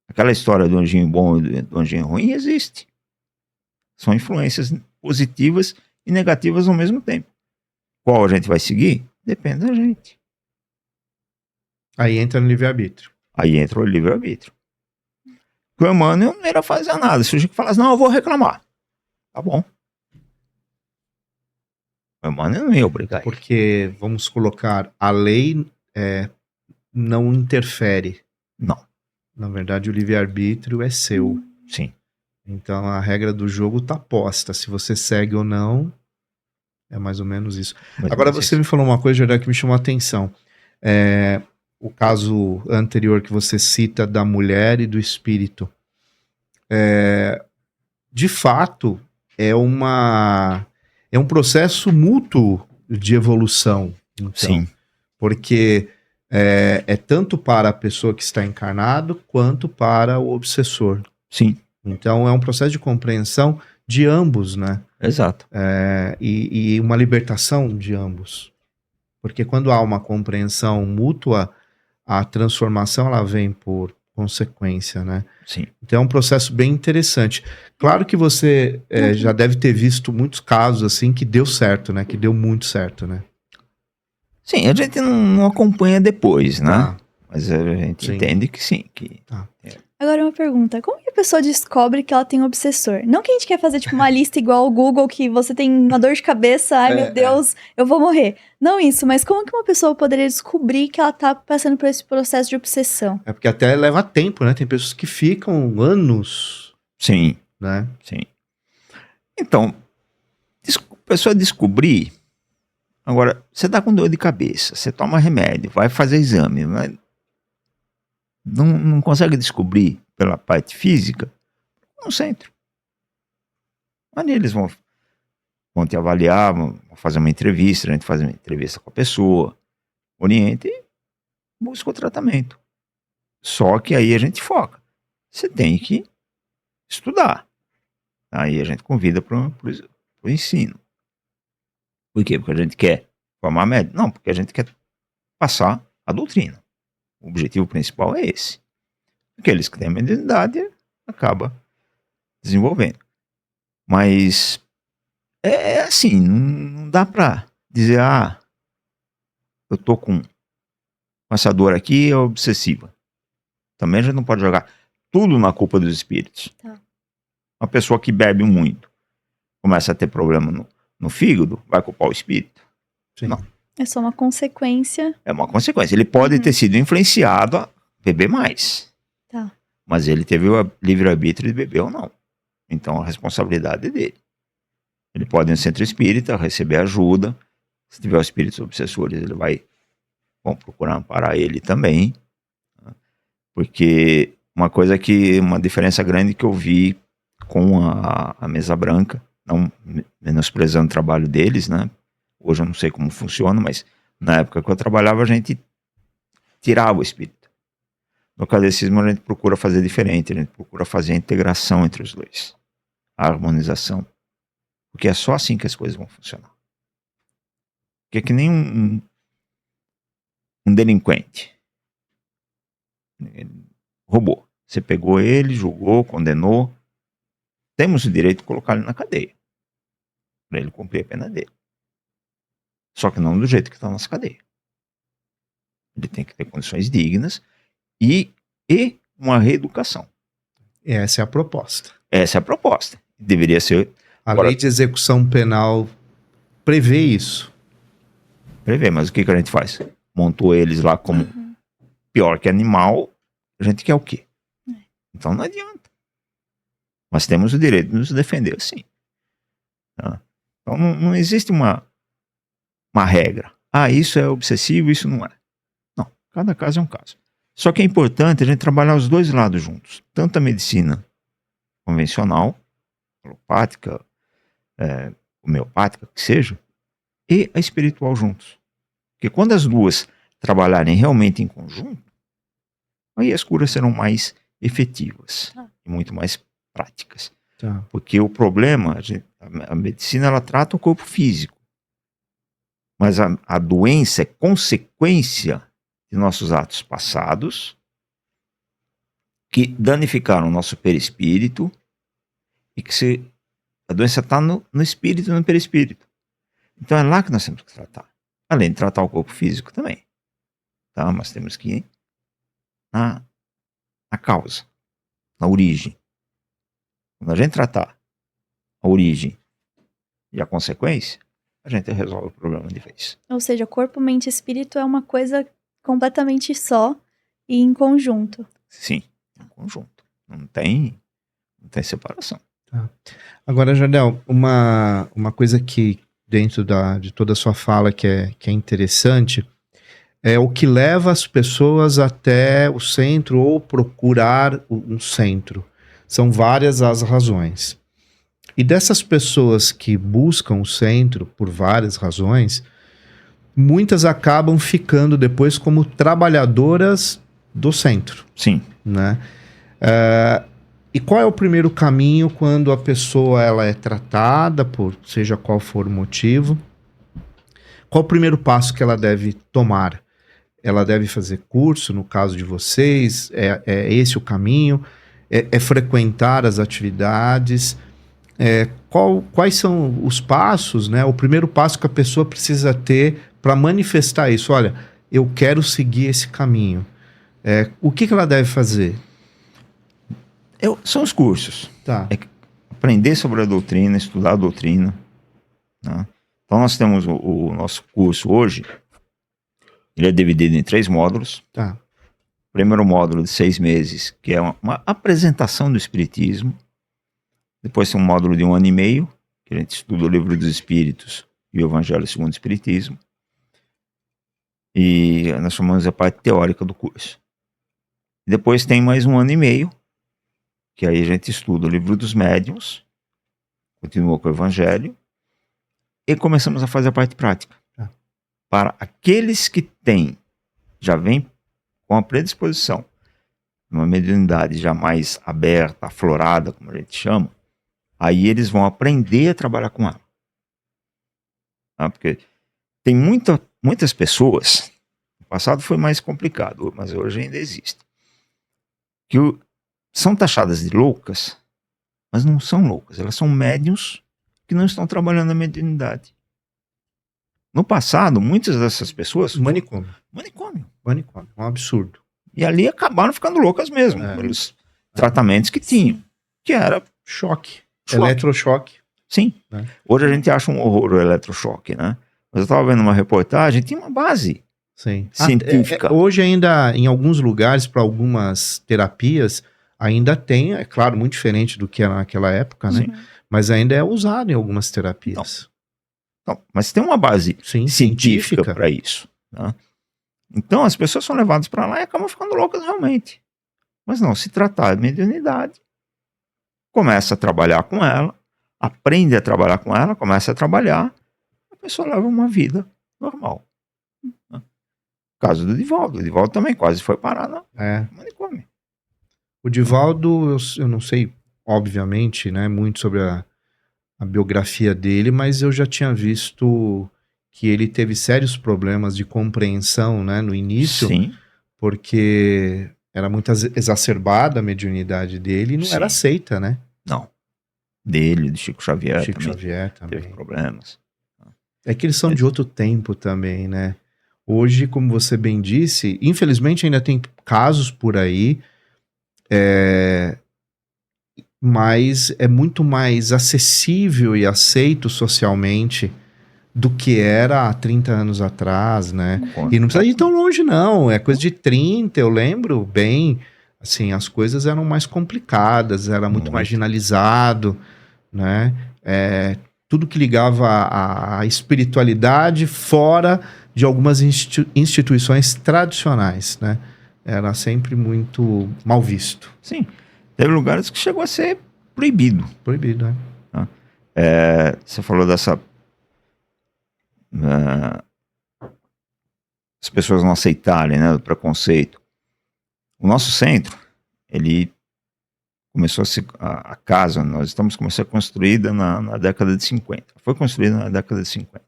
Aquela história do anjinho bom e do anjinho ruim existe. São influências positivas e negativas ao mesmo tempo. Qual a gente vai seguir? Depende da gente. Aí entra no livre-arbítrio. Aí entra o livre-arbítrio. O Emmanuel não era fazer nada. Se o Chico falasse, não, eu vou reclamar. Tá bom. O Emmanuel não ia obrigar ele. Porque, vamos colocar, a lei não interfere. Não. Na verdade, o livre-arbítrio é seu. Sim. Então, a regra do jogo tá posta. Se você segue ou não, é mais ou menos isso. Agora, você me falou uma coisa, Jordão, que me chamou a atenção. O caso anterior que você cita da mulher e do espírito. De fato, é um processo mútuo de evolução. Então, Sim. Porque é tanto para a pessoa que está encarnado, quanto para o obsessor. Sim. Então, é um processo de compreensão de ambos, né? Exato. E uma libertação de ambos. Porque quando há uma compreensão mútua, a transformação ela vem por consequência, né? Sim. Então é um processo bem interessante. Claro que você já deve ter visto muitos casos assim que deu certo, né? Que deu muito certo, né? Sim, a gente não acompanha depois, né? Tá. Mas a gente entende que sim. Tá. Agora uma pergunta, como que a pessoa descobre que ela tem um obsessor? Não que a gente quer fazer tipo uma lista igual ao Google, que você tem uma dor de cabeça, ai meu Deus, eu vou morrer. Não isso, mas como que uma pessoa poderia descobrir que ela tá passando por esse processo de obsessão? É porque até leva tempo, né? Tem pessoas que ficam anos, Sim, né? sim. Então, a pessoa descobrir. Agora, você tá com dor de cabeça, você toma remédio, vai fazer exame, mas não consegue descobrir pela parte física, no centro. Ali eles vão te avaliar, vão fazer uma entrevista, a gente faz uma entrevista com a pessoa, orienta e busca o tratamento. Só que aí a gente foca. Você tem que estudar. Aí a gente convida para o ensino. Por quê? Porque a gente quer formar médico? Não, porque a gente quer passar a doutrina. O objetivo principal é esse. Aqueles que têm mediunidade acaba desenvolvendo. Mas é assim, não dá pra dizer, eu tô com essa dor aqui, é obsessiva. Também a gente não pode jogar tudo na culpa dos espíritos. Tá. Uma pessoa que bebe muito, começa a ter problema no fígado, vai culpar o espírito? Sim. Não. É só uma consequência. É uma consequência. Ele pode ter sido influenciado a beber mais. Tá. Mas ele teve o livre-arbítrio de beber ou não. Então a responsabilidade é dele. Ele pode ir no centro espírita, receber ajuda. Se tiver os espíritos obsessores, ele vão procurar amparar ele também. Porque uma diferença grande que eu vi com a mesa branca, não menosprezando o trabalho deles, né? Hoje eu não sei como funciona, mas na época que eu trabalhava, a gente tirava o espírito. No kardecismo a gente procura fazer diferente, a gente procura fazer a integração entre os dois. A harmonização. Porque é só assim que as coisas vão funcionar. Porque é que nem um delinquente. Ele roubou. Você pegou ele, julgou, condenou. Temos o direito de colocar ele na cadeia. Para ele cumprir a pena dele. Só que não do jeito que está na nossa cadeia. Ele tem que ter condições dignas e uma reeducação. Essa é a proposta. Essa é a proposta. Deveria ser... A lei de execução penal prevê isso. Prevê, mas o que a gente faz? Montou eles lá como pior que animal, a gente quer o quê? Então não adianta. Mas temos o direito de nos defender assim. Tá? Então não existe uma regra. Isso é obsessivo, isso não é. Não, cada caso é um caso. Só que é importante a gente trabalhar os dois lados juntos. Tanto a medicina convencional, alopática, homeopática, que seja, e a espiritual juntos. Porque quando as duas trabalharem realmente em conjunto, aí as curas serão mais efetivas e muito mais práticas. Tá. Porque o problema, a medicina ela trata o corpo físico, mas a doença é consequência de nossos atos passados que danificaram o nosso perispírito e que a doença está no espírito e no perispírito. Então é lá que nós temos que tratar. Além de tratar o corpo físico também. Tá? Mas temos que ir na causa, na origem. Quando a gente tratar a origem e a consequência, a gente resolve o problema de vez. Ou seja, corpo, mente e espírito é uma coisa completamente só e em conjunto. Sim, em conjunto. Não tem separação. Tá. Agora, Jardel, uma coisa que dentro de toda a sua fala que é interessante é o que leva as pessoas até o centro ou procurar um centro. São várias as razões. E dessas pessoas que buscam o centro por várias razões, muitas acabam ficando depois como trabalhadoras do centro. Sim. Né? E qual é o primeiro caminho quando a pessoa ela é tratada, por seja qual for o motivo? Qual o primeiro passo que ela deve tomar? Ela deve fazer curso, no caso de vocês? É esse o caminho? É frequentar as atividades? Quais são os passos, né? O primeiro passo que a pessoa precisa ter para manifestar isso? Olha, eu quero seguir esse caminho. O que ela deve fazer? São os cursos. Tá. Aprender sobre a doutrina, estudar a doutrina. Né? Então nós temos o nosso curso hoje, ele é dividido em 3 módulos. Tá. Primeiro módulo de 6 meses, que é uma apresentação do Espiritismo. Depois tem um módulo de 1 ano e meio, que a gente estuda o Livro dos Espíritos e o Evangelho segundo o Espiritismo. E nós chamamos a parte teórica do curso. Depois tem mais 1 ano e meio, que aí a gente estuda o Livro dos Médiuns, continua com o Evangelho, e começamos a fazer a parte prática. Para aqueles que já vêm com a predisposição, uma mediunidade já mais aberta, aflorada, como a gente chama, aí eles vão aprender a trabalhar com ela. Porque tem muitas pessoas, no passado foi mais complicado, mas hoje ainda existe, que são taxadas de loucas, mas não são loucas, elas são médiuns que não estão trabalhando a mediunidade. No passado, muitas dessas pessoas... Manicômio. Um absurdo. E ali acabaram ficando loucas mesmo, pelos tratamentos que tinham, que era choque. Eletrochoque. Sim. Hoje a gente acha um horror o eletrochoque, né? Mas eu estava vendo uma reportagem, tinha uma base científica. Hoje ainda, em alguns lugares, para algumas terapias, ainda tem, é claro, muito diferente do que era naquela época, né? Mas ainda é usado em algumas terapias. Não, mas tem uma base científica para isso. Né? Então as pessoas são levadas para lá e acabam ficando loucas realmente. Mas não, se tratar de mediunidade, começa a trabalhar com ela, aprende a trabalhar com ela, começa a trabalhar, a pessoa leva uma vida normal. Né? Caso do Divaldo. O Divaldo também quase foi parar no manicômio. O Divaldo, eu não sei, obviamente, né, muito sobre a biografia dele, mas eu já tinha visto que ele teve sérios problemas de compreensão, né, no início, porque era muito exacerbada a mediunidade dele e não era aceita, né? Não. Dele, do Chico Xavier também. Teve problemas. É que eles são de outro tempo também, né? Hoje, como você bem disse, infelizmente ainda tem casos por aí, mas é muito mais acessível e aceito socialmente do que era há 30 anos atrás, né? E não precisa ir tão longe, não. É coisa de 30, eu lembro bem. Assim, as coisas eram mais complicadas, era muito marginalizado, né? Tudo que ligava à espiritualidade fora de algumas instituições tradicionais, né? Era sempre muito mal visto. Sim. Teve lugares que chegou a ser proibido. Proibido, né? Você falou dessa... as pessoas não aceitarem, né, do preconceito. O nosso centro, ele começou a casa, nós estamos começando a construída na década de 50. Foi construída na década de 50.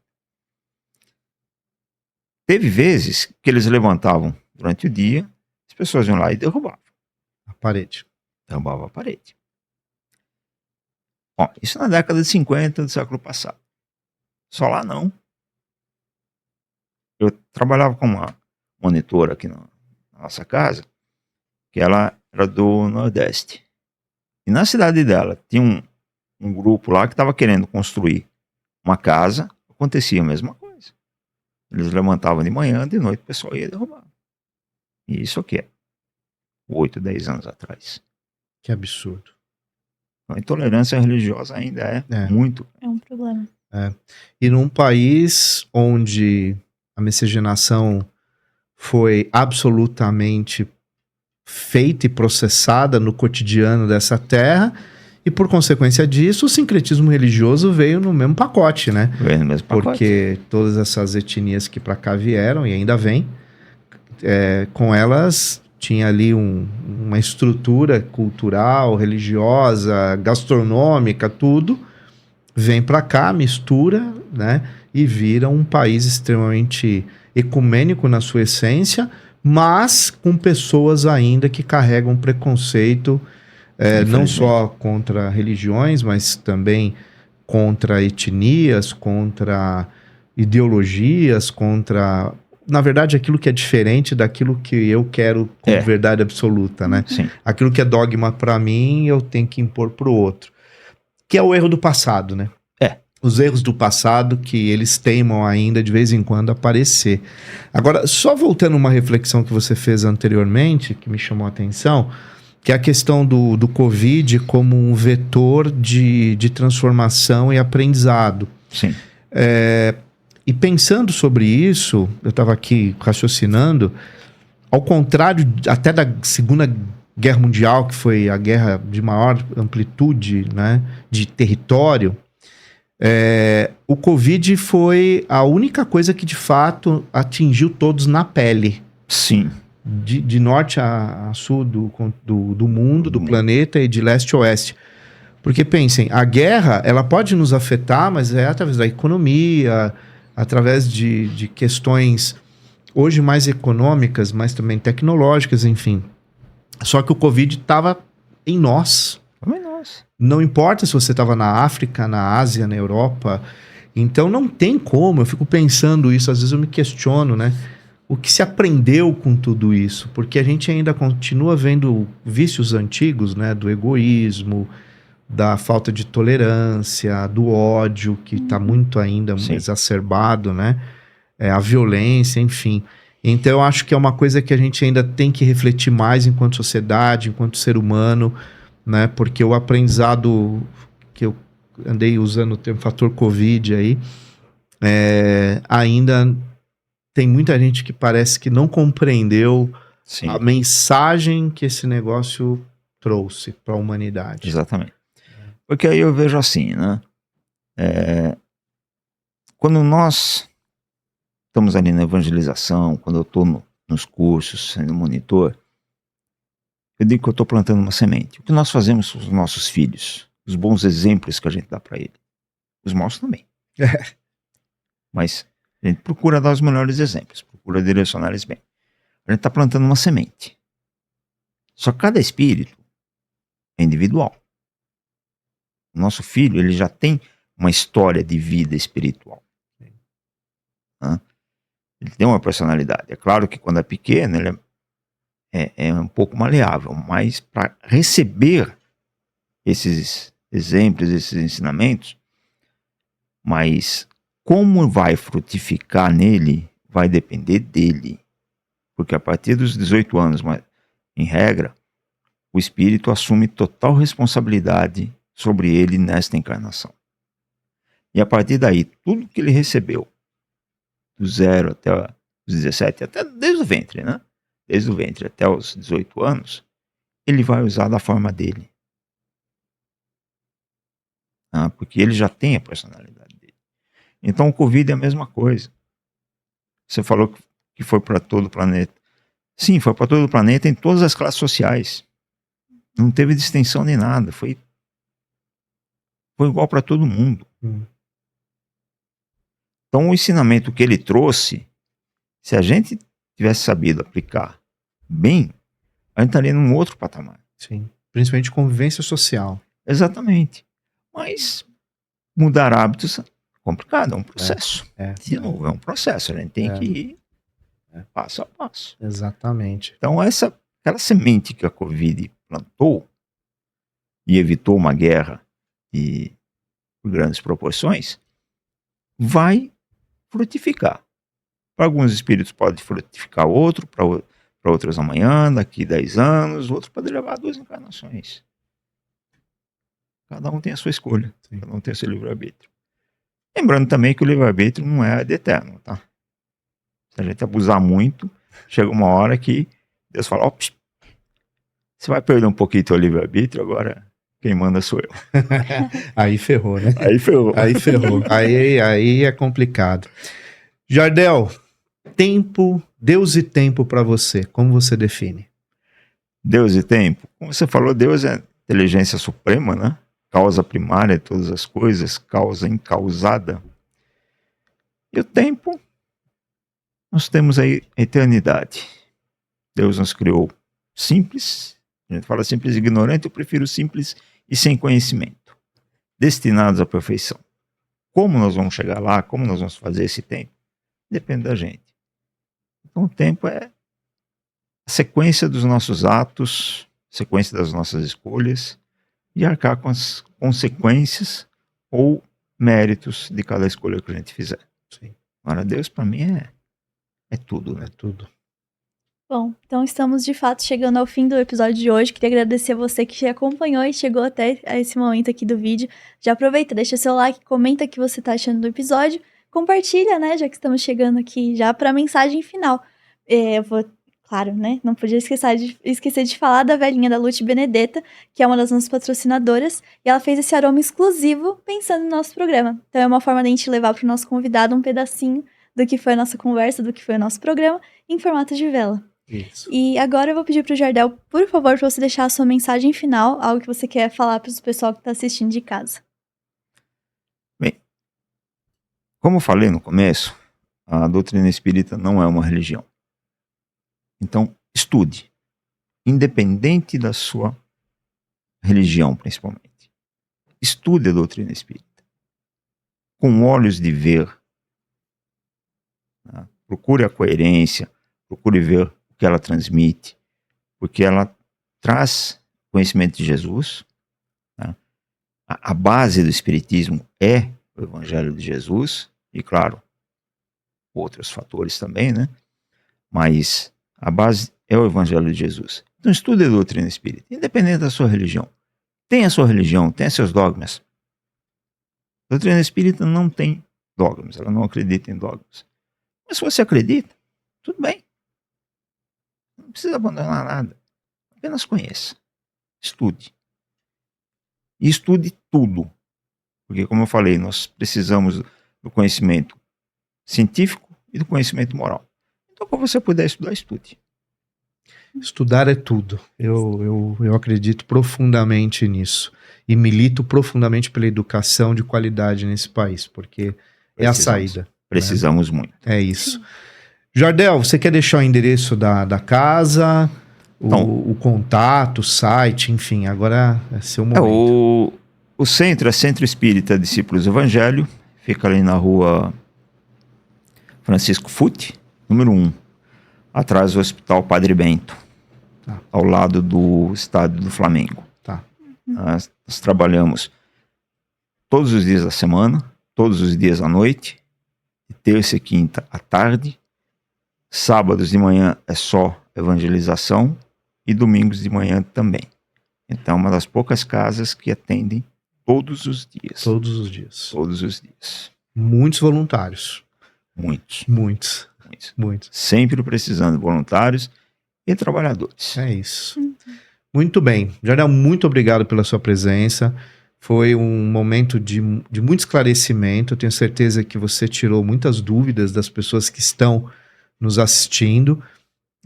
Teve vezes que eles levantavam durante o dia, as pessoas iam lá e derrubavam A parede. Derrubavam a parede. Bom, isso na década de 50 do século passado. Só lá não. Eu trabalhava com uma monitora aqui na nossa casa, que ela era do Nordeste. E na cidade dela tinha um grupo lá que estava querendo construir uma casa, acontecia a mesma coisa. Eles levantavam de manhã, de noite o pessoal ia derrubar. E isso aqui é 8, 10 anos atrás. Que absurdo. A intolerância religiosa ainda é muito. É um problema. E num país onde a miscigenação foi absolutamente feita e processada no cotidiano dessa terra, e por consequência disso, o sincretismo religioso veio no mesmo pacote, né? Veio no mesmo pacote. Porque todas essas etnias que para cá vieram, e ainda vêm, com elas tinha ali uma estrutura cultural, religiosa, gastronômica, tudo, vem para cá, mistura, né? E vira um país extremamente ecumênico na sua essência, mas com pessoas ainda que carregam preconceito, não só contra religiões, mas também contra etnias, contra ideologias, contra, na verdade, aquilo que é diferente daquilo que eu quero como verdade absoluta, né? Sim. Aquilo que é dogma para mim, eu tenho que impor para o outro. Que é o erro do passado, né? Os erros do passado que eles teimam ainda de vez em quando aparecer. Agora, só voltando uma reflexão que você fez anteriormente, que me chamou a atenção, que é a questão do Covid como um vetor de transformação e aprendizado. Sim. E pensando sobre isso, eu estava aqui raciocinando, ao contrário até da Segunda Guerra Mundial, que foi a guerra de maior amplitude, né, de território, o Covid foi a única coisa que de fato atingiu todos na pele. Sim. De norte a sul do mundo, do planeta, e de leste a oeste. Porque pensem, a guerra ela pode nos afetar, mas é através da economia, através de questões hoje mais econômicas, mas também tecnológicas, enfim. Só que o Covid estava em nós. Não importa se você estava na África, na Ásia, na Europa. Então não tem como, eu fico pensando isso, às vezes eu me questiono, né? O que se aprendeu com tudo isso? Porque a gente ainda continua vendo vícios antigos, né? Do egoísmo, da falta de tolerância, do ódio, que está muito ainda exacerbado, né? A violência, enfim. Então eu acho que é uma coisa que a gente ainda tem que refletir mais enquanto sociedade, enquanto ser humano, né? Porque o aprendizado que eu andei usando o termo fator Covid aí, ainda tem muita gente que parece que não compreendeu a mensagem que esse negócio trouxe para a humanidade. Exatamente. Porque aí eu vejo assim, né? Quando nós estamos ali na evangelização, quando eu estou nos cursos, sendo monitor, eu digo que eu estou plantando uma semente. O que nós fazemos com os nossos filhos? Os bons exemplos que a gente dá para eles. Os maus também. Mas a gente procura dar os melhores exemplos, procura direcionar eles bem. A gente está plantando uma semente. Só que cada espírito é individual. O nosso filho, ele já tem uma história de vida espiritual. Ele tem uma personalidade. É claro que quando é pequeno, ele é um pouco maleável, mas para receber esses exemplos, esses ensinamentos, mas como vai frutificar nele, vai depender dele. Porque a partir dos 18 anos, em regra, o espírito assume total responsabilidade sobre ele nesta encarnação. E a partir daí, tudo que ele recebeu, do 0 até os 17, até desde o ventre, né? Desde o ventre até os 18 anos, ele vai usar da forma dele. né? Porque ele já tem a personalidade dele. Então o Covid é a mesma coisa. Você falou que foi para todo o planeta. Sim, foi para todo o planeta em todas as classes sociais. Não teve distinção nem nada. Foi igual para todo mundo. Então o ensinamento que ele trouxe, se a gente tivesse sabido aplicar bem, a gente estaria num outro patamar. Sim. Principalmente convivência social. Exatamente. Mas mudar hábitos é complicado, é um processo. De novo, é um processo. A gente tem que ir passo a passo. Exatamente. Então aquela semente que a Covid plantou e evitou uma guerra de grandes proporções, vai frutificar. Para alguns espíritos pode frutificar outro, para outros amanhã, daqui 10 anos, outro pode levar 2 encarnações. Cada um tem a sua escolha, cada um tem o seu livre-arbítrio. Lembrando também que o livre-arbítrio não é de eterno, tá? Se a gente abusar muito, chega uma hora que Deus fala, você vai perder um pouquinho do teu livre-arbítrio, agora quem manda sou eu. Aí ferrou, né? Aí ferrou. Aí é complicado. Jardel, tempo, Deus e tempo para você, como você define? Deus e tempo? Como você falou, Deus é a inteligência suprema, né? Causa primária de todas as coisas, causa incausada. E o tempo, nós temos aí a eternidade. Deus nos criou simples, a gente fala simples e ignorante, eu prefiro simples e sem conhecimento, destinados à perfeição. Como nós vamos chegar lá, como nós vamos fazer esse tempo, depende da gente. Então o tempo é a sequência dos nossos atos, sequência das nossas escolhas, e arcar com as consequências ou méritos de cada escolha que a gente fizer. Sim. Agora Deus para mim é tudo, né? É tudo. Bom, então estamos de fato chegando ao fim do episódio de hoje. Queria agradecer a você que acompanhou e chegou até esse momento aqui do vídeo. Já aproveita, deixa seu like, comenta o que você tá achando do episódio, compartilha, né, já que estamos chegando aqui já para a mensagem final. Eu vou, claro, né, não podia esquecer de falar da velhinha da Lute Benedetta, que é uma das nossas patrocinadoras, e ela fez esse aroma exclusivo pensando no nosso programa. Então é uma forma de a gente levar para o nosso convidado um pedacinho do que foi a nossa conversa, do que foi o nosso programa, em formato de vela. Isso. E agora eu vou pedir pro Jardel, por favor, para você deixar a sua mensagem final, algo que você quer falar para o pessoal que está assistindo de casa. Bem, como eu falei no começo, a doutrina espírita não é uma religião. Então, estude, independente da sua religião, principalmente. Estude a doutrina espírita, com olhos de ver. Né? Procure a coerência, procure ver o que ela transmite, porque ela traz conhecimento de Jesus. Né? A base do espiritismo é o Evangelho de Jesus, e claro, outros fatores também, né? Mas a base é o Evangelho de Jesus. Então estude a doutrina espírita, independente da sua religião. Tenha a sua religião, tenha seus dogmas. A doutrina espírita não tem dogmas, ela não acredita em dogmas. Mas se você acredita, tudo bem. Não precisa abandonar nada. Apenas conheça. Estude. E estude tudo. Porque, como eu falei, nós precisamos do conhecimento científico e do conhecimento moral. Então, quando você puder estudar, estude. Estudar é tudo. Eu acredito profundamente nisso. E milito profundamente pela educação de qualidade nesse país, porque é a saída. Precisamos muito. É isso. Jardel, você quer deixar o endereço da casa, o contato, o site, enfim, agora é seu momento. O centro é Centro Espírita Discípulos do Evangelho, fica ali na rua Francisco Futi, número 1, atrás do Hospital Padre Bento, ao lado do estádio do Flamengo. Tá. Nós trabalhamos todos os dias da semana, todos os dias à noite, de terça e quinta à tarde. Sábados de manhã é só evangelização e domingos de manhã também. Então, é uma das poucas casas que atendem todos os dias. Todos os dias. Todos os dias. Muitos voluntários. Muitos. Muitos. Sempre precisando de voluntários e trabalhadores. É isso. Muito bem. Jardel, muito obrigado pela sua presença. Foi um momento de muito esclarecimento. Eu tenho certeza que você tirou muitas dúvidas das pessoas que estão nos assistindo.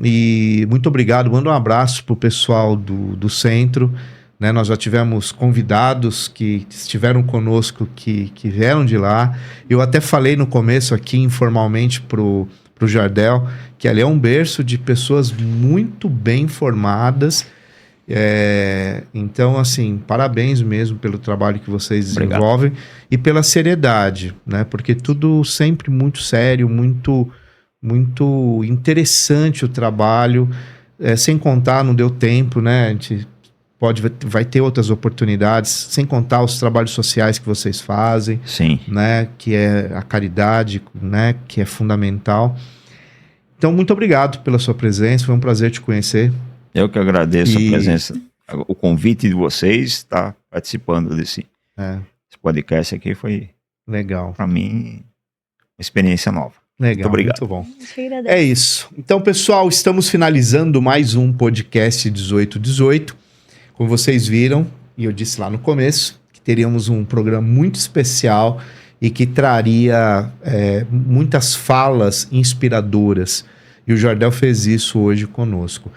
E muito obrigado. Manda um abraço para o pessoal do centro. Né? Nós já tivemos convidados que estiveram conosco, que vieram de lá. Eu até falei no começo aqui, informalmente, para o Jardel, que ali é um berço de pessoas muito bem formadas. Então, assim, parabéns mesmo pelo trabalho que vocês desenvolvem e pela seriedade, né? Porque tudo sempre muito sério, muito interessante o trabalho. Sem contar, não deu tempo, né? A gente vai ter outras oportunidades, sem contar os trabalhos sociais que vocês fazem. Sim. Né? Que é a caridade, né? Que é fundamental. Então, muito obrigado pela sua presença, foi um prazer te conhecer. Eu que agradeço a presença, o convite de vocês, estar participando desse podcast aqui foi, legal, para mim, uma experiência nova. Legal, muito obrigado. Muito bom. É isso. Então, pessoal, estamos finalizando mais um podcast 1818. Como vocês viram, e eu disse lá no começo, que teríamos um programa muito especial e que traria muitas falas inspiradoras. E o Jardel fez isso hoje conosco.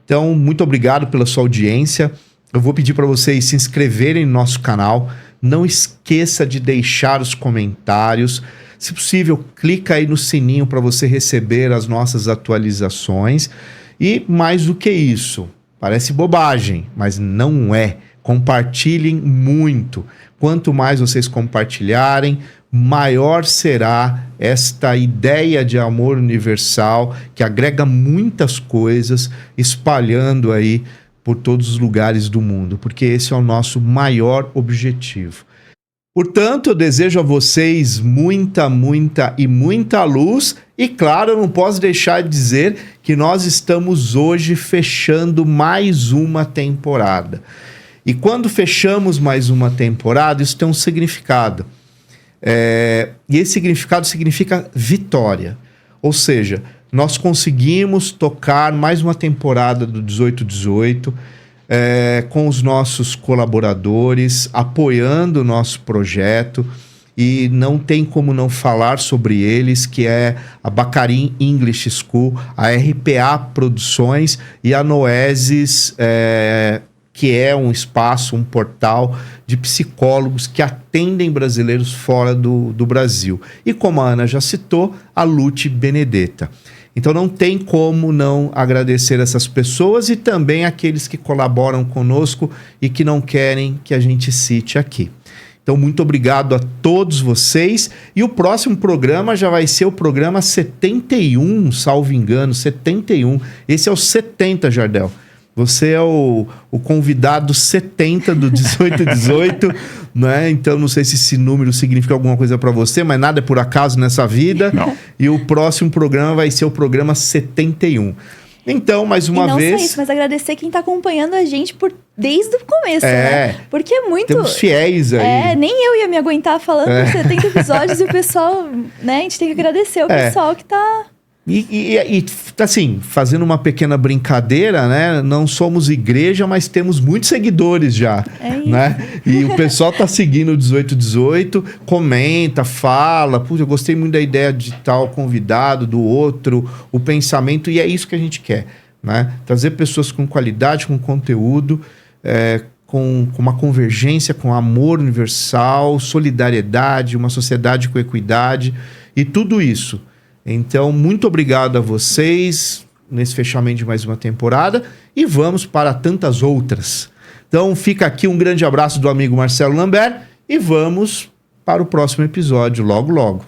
Então, muito obrigado pela sua audiência. Eu vou pedir para vocês se inscreverem no nosso canal. Não esqueça de deixar os comentários. Se possível, clica aí no sininho para você receber as nossas atualizações. E mais do que isso, parece bobagem, mas não é. Compartilhem muito. Quanto mais vocês compartilharem, maior será esta ideia de amor universal que agrega muitas coisas, espalhando aí por todos os lugares do mundo, porque esse é o nosso maior objetivo. Portanto, eu desejo a vocês muita luz e, claro, eu não posso deixar de dizer que nós estamos hoje fechando mais uma temporada. E quando fechamos mais uma temporada, isso tem um significado. E esse significado significa vitória. Ou seja, nós conseguimos tocar mais uma temporada do 1818 com os nossos colaboradores, apoiando o nosso projeto. E não tem como não falar sobre eles, que é a Bacarim English School, a RPA Produções e a Noesis, que é um espaço, um portal de psicólogos que atendem brasileiros fora do Brasil. E como a Ana já citou, a Lute Benedetta. Então não tem como não agradecer essas pessoas e também aqueles que colaboram conosco e que não querem que a gente cite aqui. Então, muito obrigado a todos vocês. E o próximo programa já vai ser o programa 71, salvo engano, 71. Esse é o 70, Jardel. Você é o convidado 70 do 1818, né? Então, não sei se esse número significa alguma coisa para você, mas nada é por acaso nessa vida. Não. E o próximo programa vai ser o programa 71. Então, mais uma vez... E não só isso, mas agradecer quem tá acompanhando a gente desde o começo, né? Porque é muito... Temos fiéis aí. Nem eu ia me aguentar falando 70 episódios e o pessoal, né? A gente tem que agradecer o pessoal que tá... E assim, fazendo uma pequena brincadeira, né? Não somos igreja, mas temos muitos seguidores já, né? E o pessoal tá seguindo o 1818, comenta, fala, puxa, eu gostei muito da ideia de tal convidado, do outro, o pensamento, e é isso que a gente quer, né? Trazer pessoas com qualidade, com conteúdo, com uma convergência, com amor universal, solidariedade, uma sociedade com equidade e tudo isso. Então, muito obrigado a vocês nesse fechamento de mais uma temporada e vamos para tantas outras. Então, fica aqui um grande abraço do amigo Marcelo Lambert e vamos para o próximo episódio logo, logo.